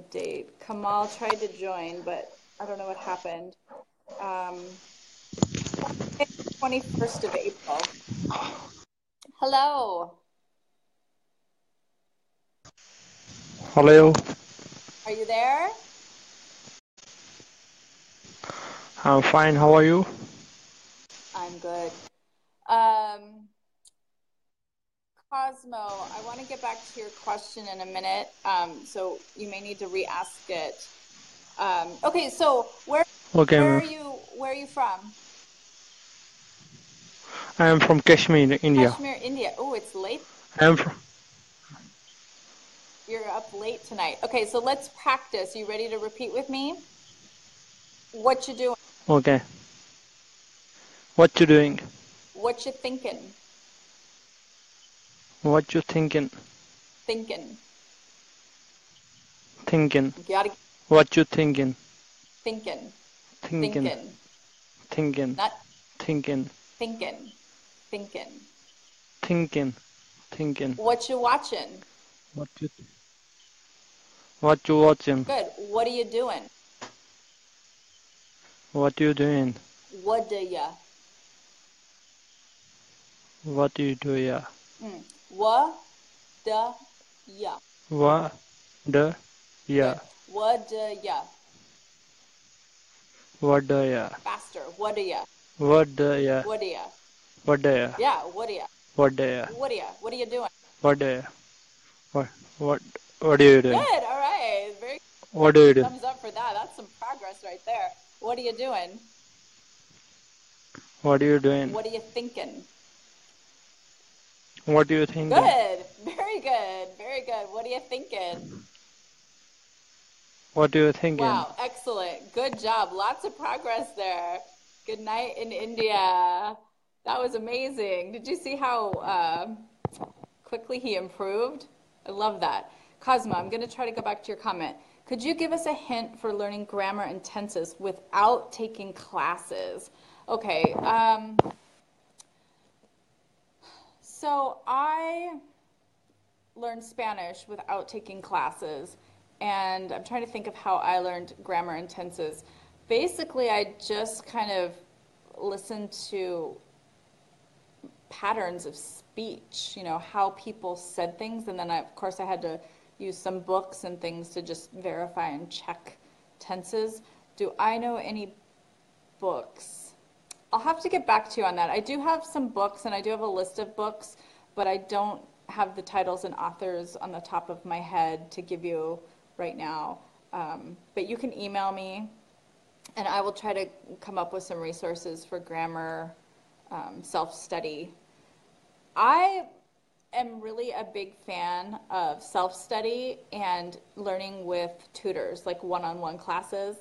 date. Kamal tried to join, but I don't know what happened. 21st of April. Hello. Hello. Are you there? I'm fine. How are you? I'm good. Cosmo, I want to get back to your question in a minute, so you may need to re-ask it. Okay, so where are you from? I am from Kashmir, India. Kashmir, India. Oh, it's late. You're up late tonight. Okay, so let's practice. You ready to repeat with me? What you doing? Okay. What you doing? What you thinking? What you thinking? Thinking. Thinking. You gotta. What you thinking? Thinking. Thinking. Thinking. Not thinking. Thinking. Thinking. Thinking. Thinking. What you watching? What you watching? Good. What are you doing? What you doing? What do ya? What do you do, yeah? What do ya? What the yeah? What do ya? What do ya? Faster. What do ya? What do ya? What do ya? What do ya? Yeah. What do ya? What do ya? What do ya? What are you doing? What do ya? What are you doing? Good. All right. Very. What do you do? Thumbs up for that. That's some progress right there. What are you doing? What are you doing? What are you thinking? What do you think? Good. Very good. Very good. What are you thinking? What do you thinking? Wow. Excellent. Good job. Lots of progress there. Good night in India. That was amazing. Did you see how quickly he improved? I love that. Cosmo, I'm going to try to go back to your comment. Could you give us a hint for learning grammar and tenses without taking classes? Okay. So I learned Spanish without taking classes, and I'm trying to think of how I learned grammar and tenses. Basically, I just kind of listened to patterns of speech, you know, how people said things, and then of course I had to use some books and things to just verify and check tenses. Do I know any books? I'll have to get back to you on that. I do have some books and I do have a list of books, but I don't have the titles and authors on the top of my head to give you right now. But you can email me and I will try to come up with some resources for grammar self-study. I am really a big fan of self-study and learning with tutors, like one-on-one classes.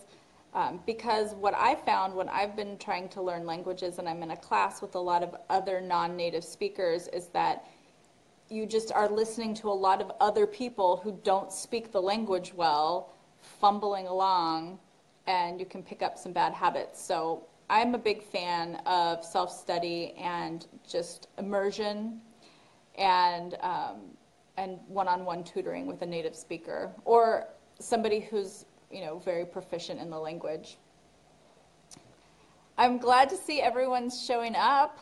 Because what I found when I've been trying to learn languages and I'm in a class with a lot of other non-native speakers is that you just are listening to a lot of other people who don't speak the language well, fumbling along, and you can pick up some bad habits. So I'm a big fan of self-study and just immersion and one-on-one tutoring with a native speaker or somebody who's very proficient in the language. I'm glad to see everyone's showing up.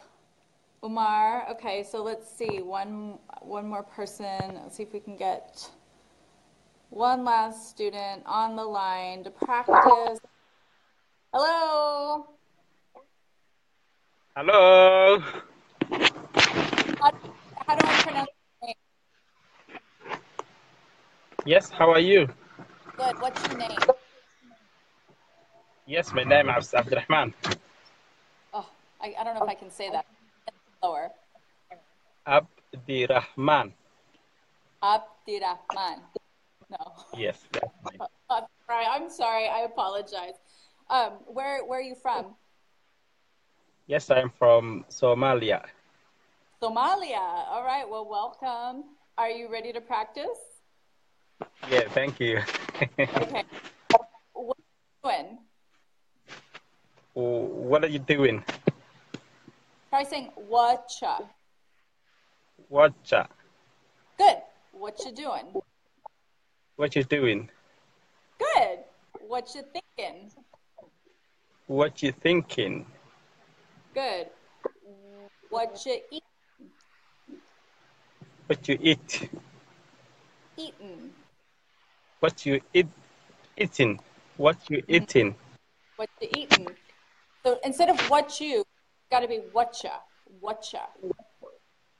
Umar, okay, so let's see, one more person. Let's see if we can get one last student on the line to practice. Hello. Hello. How do I pronounce your name? Yes, how are you? Good. What's your name? Yes, my name is Abdurrahman. Oh, I don't know if I can say that. Lower. Abdirahman. Abdirahman. No. Yes, that's right. Right. I'm sorry. I apologize. Where are you from? Yes, I'm from Somalia. Somalia. All right. Well, welcome. Are you ready to practice? Yeah, thank you. Okay. What are you doing? What are you doing? Try saying whatcha. Whatcha? Good. What you doing? What you doing? Good. What you thinking? What you thinking? Good. What you eat? What you eat? Eating. What you eating? What you eating? What you eating? So instead of what you, got to be whatcha. Whatcha.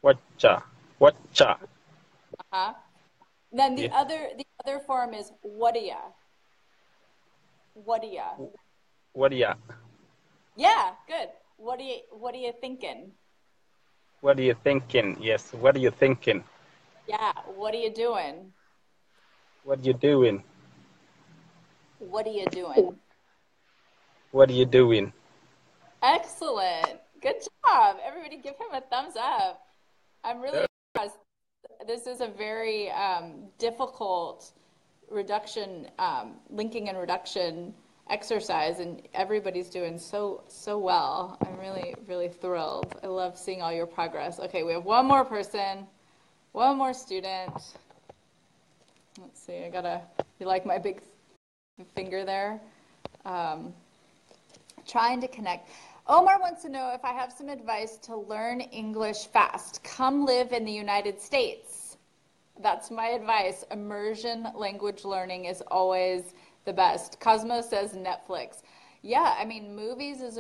Whatcha? Whatcha? Uh-huh. Then the Yeah. other form is whatia. Whatia. What are you? Yeah, good. What are you thinking? What are you thinking? Yes. What are you thinking? Yeah, what are you doing? What are you doing? What are you doing? What are you doing? Excellent. Good job. Everybody give him a thumbs up. I'm really impressed. This is a very difficult reduction, linking and reduction exercise, and everybody's doing so well. I'm really, really thrilled. I love seeing all your progress. Okay, we have one more person, one more student. Let's see, you like my big finger there? Trying to connect. Omar wants to know if I have some advice to learn English fast. Come live in the United States. That's my advice. Immersion language learning is always the best. Cosmo says Netflix. Yeah, I mean, movies is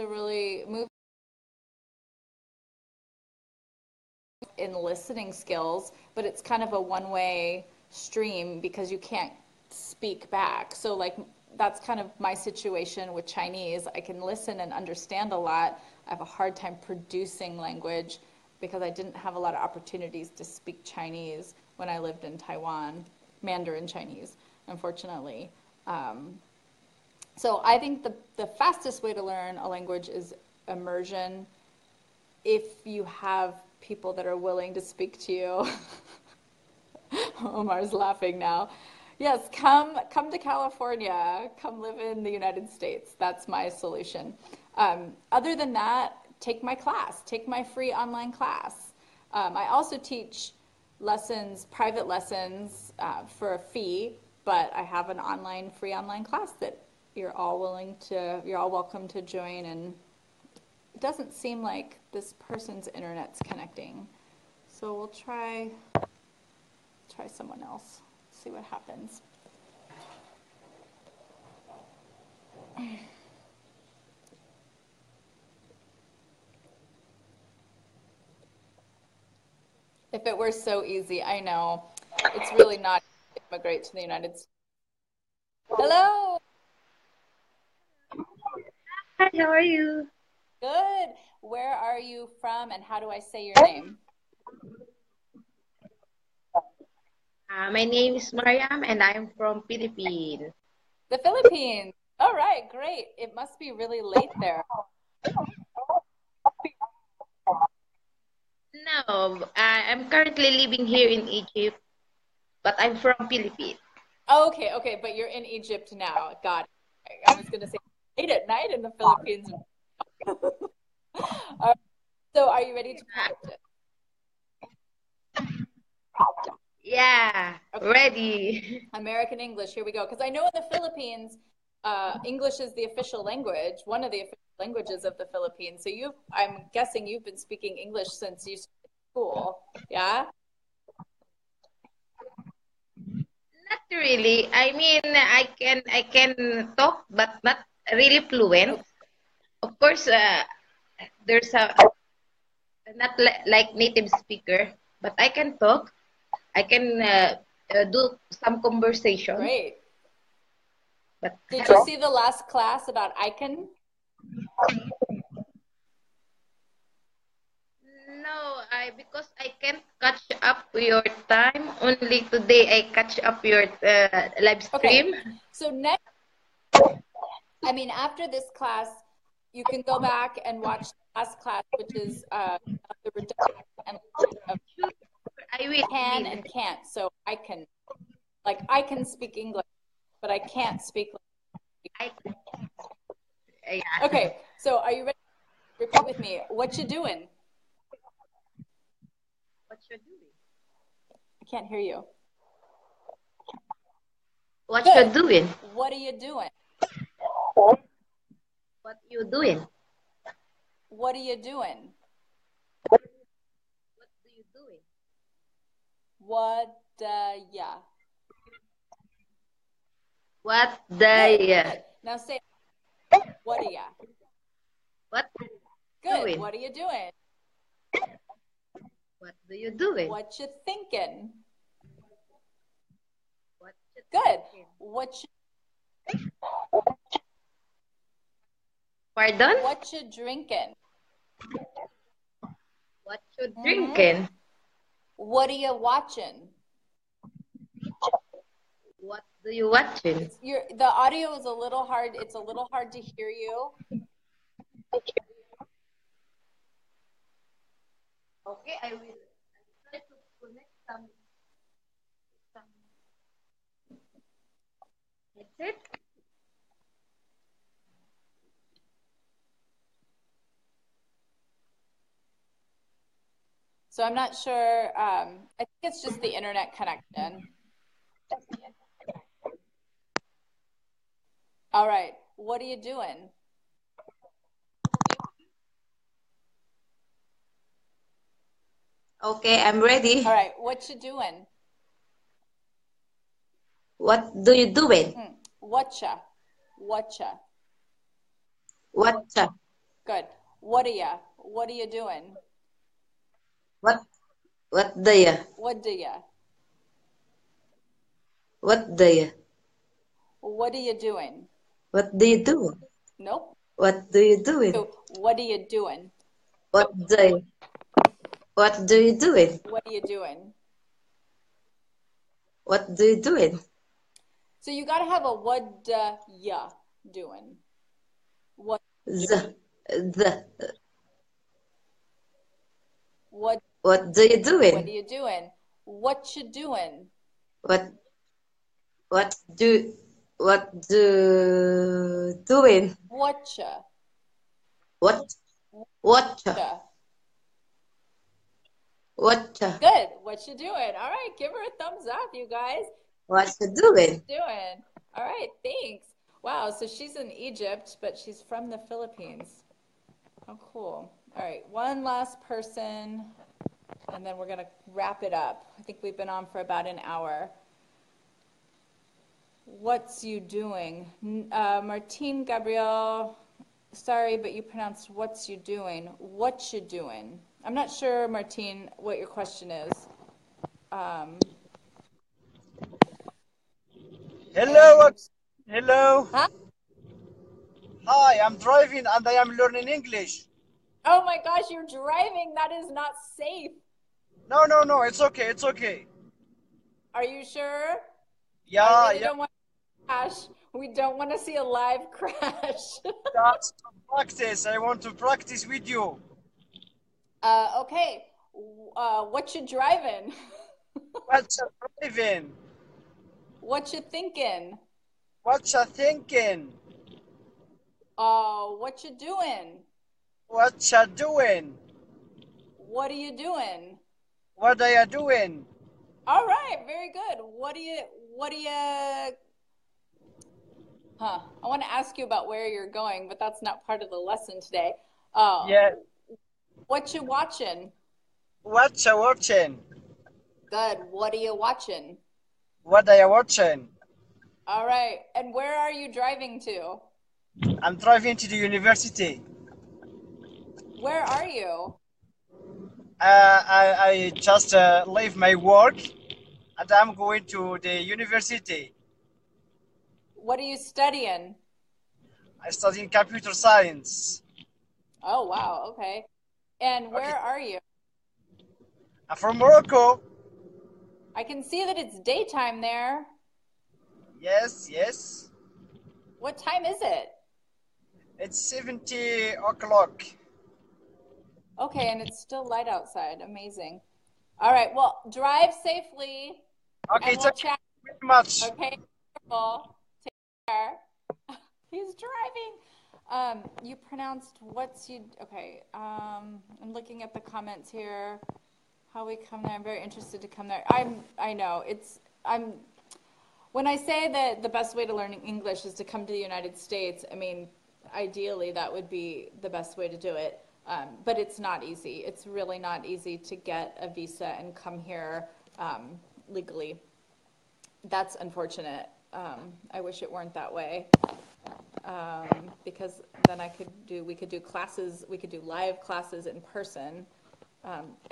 in listening skills, but it's kind of a one-way stream because you can't speak back. So like that's kind of my situation with Chinese. I can listen and understand a lot. I have a hard time producing language because I didn't have a lot of opportunities to speak Chinese when I lived in Taiwan, Mandarin Chinese, unfortunately. So I think the fastest way to learn a language is immersion if you have people that are willing to speak to you. Omar's laughing now. Yes, come to California. Come live in the United States. That's my solution. Other than that, take my class. Take my free online class. I also teach lessons, private lessons for a fee, but I have an free online class that you're all welcome to join. And it doesn't seem like this person's internet's connecting. So we'll try someone else. See what happens. If it were so easy, I know. It's really not to immigrate to the United States. Hello. Hi, how are you? Good. Where are you from and how do I say your name? My name is Mariam and I'm from Philippines. The Philippines. All right, great. It must be really late there. No, I'm currently living here in Egypt, but I'm from Philippines. Oh, okay, but you're in Egypt now. Got it. I was going to say late at night in the Philippines. So are you ready to practice? Yeah, ready. American English, here we go. Because I know in the Philippines, English is the official language, one of the official languages of the Philippines. So I'm guessing you've been speaking English since you started school, yeah? Not really. I mean, I can talk, but not really fluent. Of course, there's a not like native speaker, but I can talk. I can do some conversation. Great. But did you see the last class about icon? No, because I can't catch up your time. Only today I catch up your live stream. Okay. So after this class, you can go back and watch the last class, which is the reduction and of can and can't. So I can speak English, but I can't speak. Okay. So are you ready? Repeat with me. What you doing? What you doing? I can't hear you. What you doing? What are you doing? What you doing? What are you doing? What do you doing? What yeah. What the Now say what are ya? What Good. doing? What are you doing? What do you doing? What you thinking? What you Good. thinking? What you Pardon? What you drinking? What you drinking? What are you watching? What do you watching? The audio is a little hard. It's a little hard to hear you. Okay, I will try to connect some headset. So I'm not sure. I think it's just the internet connection. All right. What are you doing? Okay, I'm ready. All right. What you doing? What do you doing? Whatcha? Whatcha? Whatcha? Good. What are ya? What are you doing? What do you? What do ya? What do you? What are you doing? What do you do? Nope. What do you doing? So, what are you doing? What do you? What do you doing? What are you doing? What do you doing? So you gotta have a what ya doing. What The what do you doing? What are you doing? What you doing? What do doing? Whatcha? Whatcha? Whatcha? Good. What you doing? All right, give her a thumbs up, you guys. What you doing? Doing. All right, thanks. Wow, so she's in Egypt, but she's from the Philippines. How cool. All right, one last person, and then we're going to wrap it up. I think we've been on for about an hour. What's you doing? Martine Gabriel, sorry, but you pronounced what's you doing. What you doing? I'm not sure, Martine, what your question is. Hello. Hello. Huh? Hi, I'm driving and I am learning English. Oh my gosh, you're driving. That is not safe. No, it's okay. It's okay. Are you sure? Yeah, I really yeah. don't want to crash. We don't want to see a live crash. That's to practice. I want to practice with you. Okay. What you driving? What you driving? What you thinking? What you thinking? What you doing? What you doing? What are you doing? What are you doing? All right, very good. I want to ask you about where you're going, but that's not part of the lesson today. Yeah. What you watching? What you watching? Good. What are you watching? What are you watching? All right. And where are you driving to? I'm driving to the university. Where are you? I just leave my work and I'm going to the university. What are you studying? I study computer science. Oh, wow. Okay. And where are you? I'm from Morocco. I can see that it's daytime there. Yes, yes. What time is it? It's 70 o'clock. Okay, and it's still light outside. Amazing. All right. Well, drive safely. Okay, and we'll thank chat. you very much. Okay. Careful. Take care. He's driving. You pronounced okay. I'm looking at the comments here. How we come there. I'm very interested to come there. I know when I say that the best way to learn English is to come to the United States, I mean, ideally that would be the best way to do it. But it's not easy. It's really not easy to get a visa and come here legally. That's unfortunate. I wish it weren't that way. Because then we could do classes, we could do live classes in person.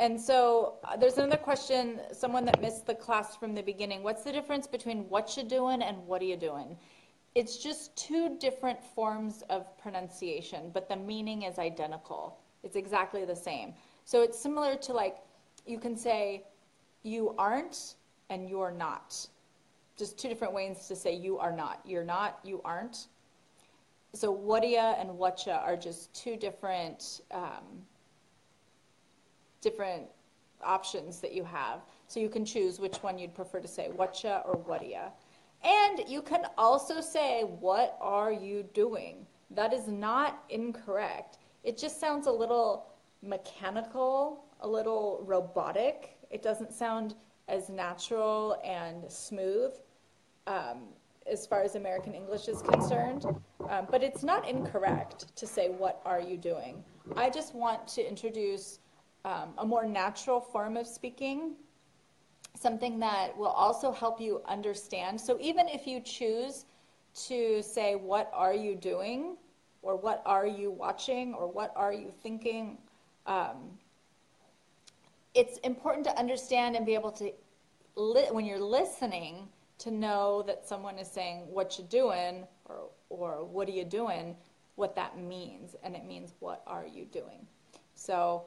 And so there's another question, someone that missed the class from the beginning. What's the difference between what you doing and what are you doing? It's just two different forms of pronunciation, but the meaning is identical. It's exactly the same. So it's similar to, like, you can say you aren't and you're not. Just two different ways to say you are not. You're not, you aren't. So whatya and whatcha are just two different options that you have. So you can choose which one you'd prefer to say, whatcha or whatya. And you can also say, what are you doing? That is not incorrect. It just sounds a little mechanical, a little robotic. It doesn't sound as natural and smooth as far as American English is concerned. But it's not incorrect to say, what are you doing? I just want to introduce a more natural form of speaking, something that will also help you understand. So even if you choose to say, what are you doing? Or what are you watching? Or what are you thinking? It's important to understand and be able to, when you're listening, to know that someone is saying, what you doing? Or what are you doing? What that means. And it means, what are you doing? So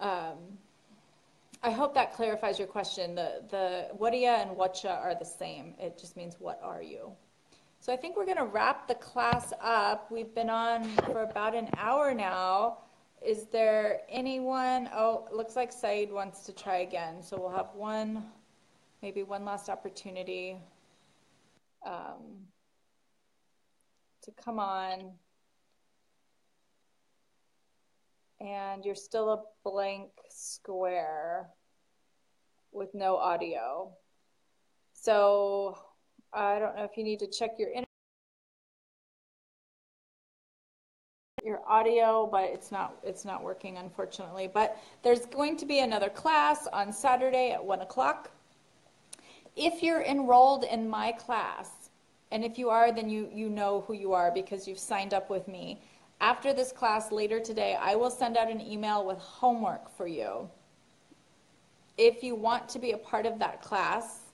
I hope that clarifies your question. The whatya and whatcha are the same. It just means, what are you? So I think we're going to wrap the class up. We've been on for about an hour now. Is there anyone? Oh, it looks like Saeed wants to try again. So we'll have maybe one last opportunity to come on. And you're still a blank square with no audio. So I don't know if you need to check your audio, but it's not working, unfortunately. But there's going to be another class on Saturday at 1 o'clock. If you're enrolled in my class, and if you are, then you know who you are because you've signed up with me. After this class later today, I will send out an email with homework for you. If you want to be a part of that class,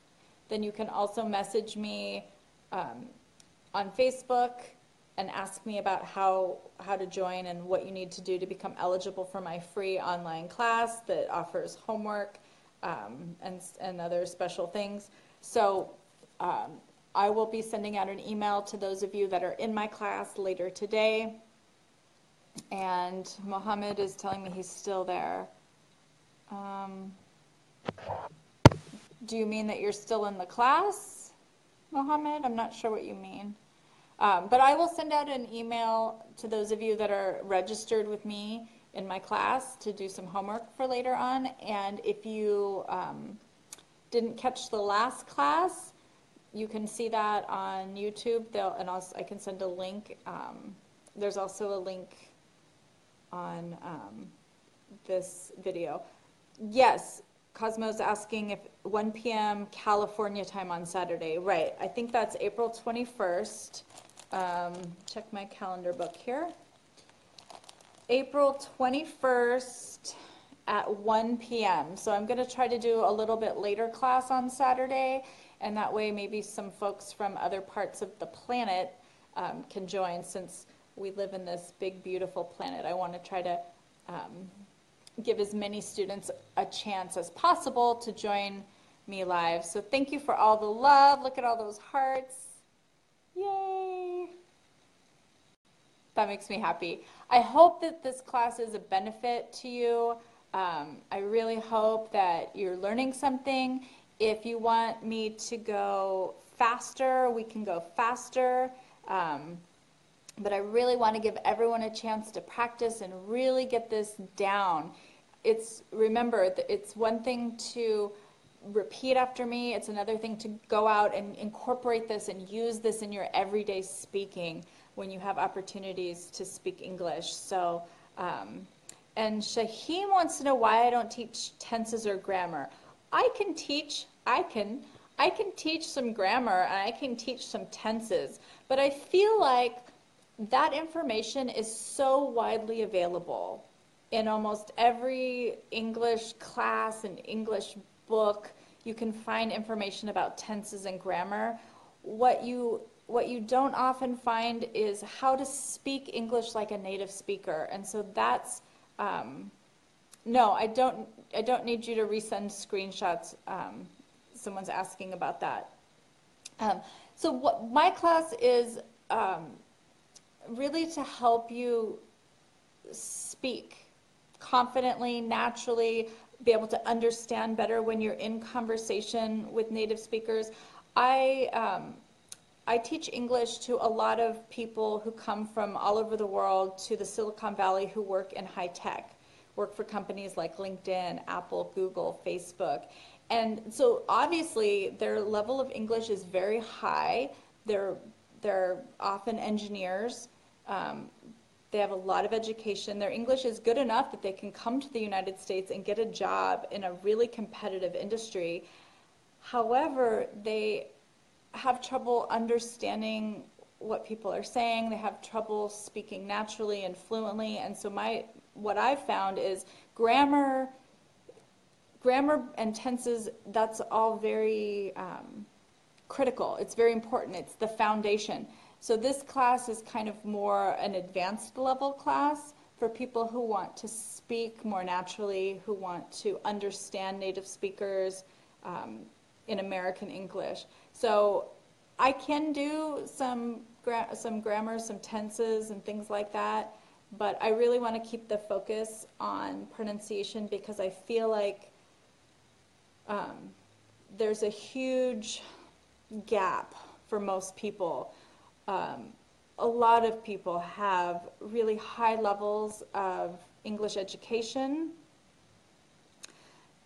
then you can also message me on Facebook and ask me about how to join and what you need to do to become eligible for my free online class that offers homework. and other special things. So I will be sending out an email to those of you that are in my class later today. And Mohammed is telling me he's still there. Do you mean that you're still in the class, Mohammed? I'm not sure what you mean. But I will send out an email to those of you that are registered with me in my class to do some homework for later on. And if you didn't catch the last class, you can see that on YouTube. I can send a link. There's also a link on this video. Yes, Cosmo's asking if 1 p.m. California time on Saturday. Right, I think that's April 21st. Check my calendar book here. April 21st at 1 p.m. So I'm going to try to do a little bit later class on Saturday, and that way maybe some folks from other parts of the planet can join, since we live in this big, beautiful planet. I want to try to give as many students a chance as possible to join me live. So thank you for all the love. Look at all those hearts. Yay! That makes me happy. I hope that this class is a benefit to you. I really hope that you're learning something. If you want me to go faster, we can go faster. But I really want to give everyone a chance to practice and really get this down. Remember, it's one thing to repeat after me. It's another thing to go out and incorporate this and use this in your everyday speaking when you have opportunities to speak English. So, and Shaheem wants to know why I don't teach tenses or grammar. I can teach some grammar and I can teach some tenses, but I feel like that information is so widely available in almost every English class and English book. You can find information about tenses and grammar. What you don't often find is how to speak English like a native speaker. And so that's no, I don't need you to resend screenshots. Someone's asking about that. So what my class is really to help you speak confidently, naturally, be able to understand better when you're in conversation with native speakers. I teach English to a lot of people who come from all over the world to the Silicon Valley who work in high tech, work for companies like LinkedIn, Apple, Google, Facebook. And so obviously their level of English is very high. They're often engineers. They have a lot of education. Their English is good enough that they can come to the United States and get a job in a really competitive industry. However, they have trouble understanding what people are saying. They have trouble speaking naturally and fluently. And so what I've found is grammar and tenses, that's all very critical. It's very important. It's the foundation. So this class is kind of more an advanced level class for people who want to speak more naturally, who want to understand native speakers in American English. So I can do some grammar, some tenses and things like that, but I really want to keep the focus on pronunciation because I feel like there's a huge gap for most people. A lot of people have really high levels of English education,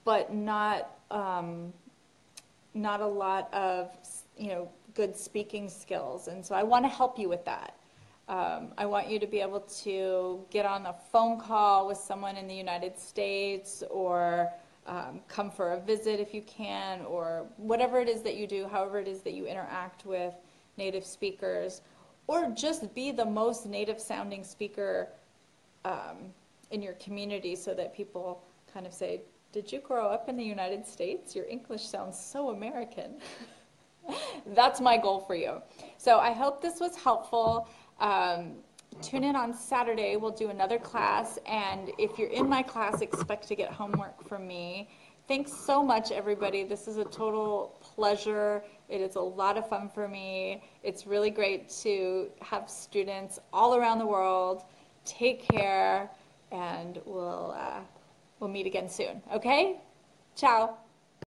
but not a lot of good speaking skills. And so I want to help you with that. I want you to be able to get on a phone call with someone in the United States, or come for a visit if you can, or whatever it is that you do, however it is that you interact with native speakers, or just be the most native sounding speaker in your community so that people kind of say, did you grow up in the United States? Your English sounds so American. That's my goal for you. So I hope this was helpful. Tune in on Saturday. We'll do another class, and if you're in my class, expect to get homework from me Thanks so much, everybody. This is a total pleasure. It is a lot of fun for me. It's really great to have students all around the world. Take care, and we'll meet again soon. Okay? Ciao.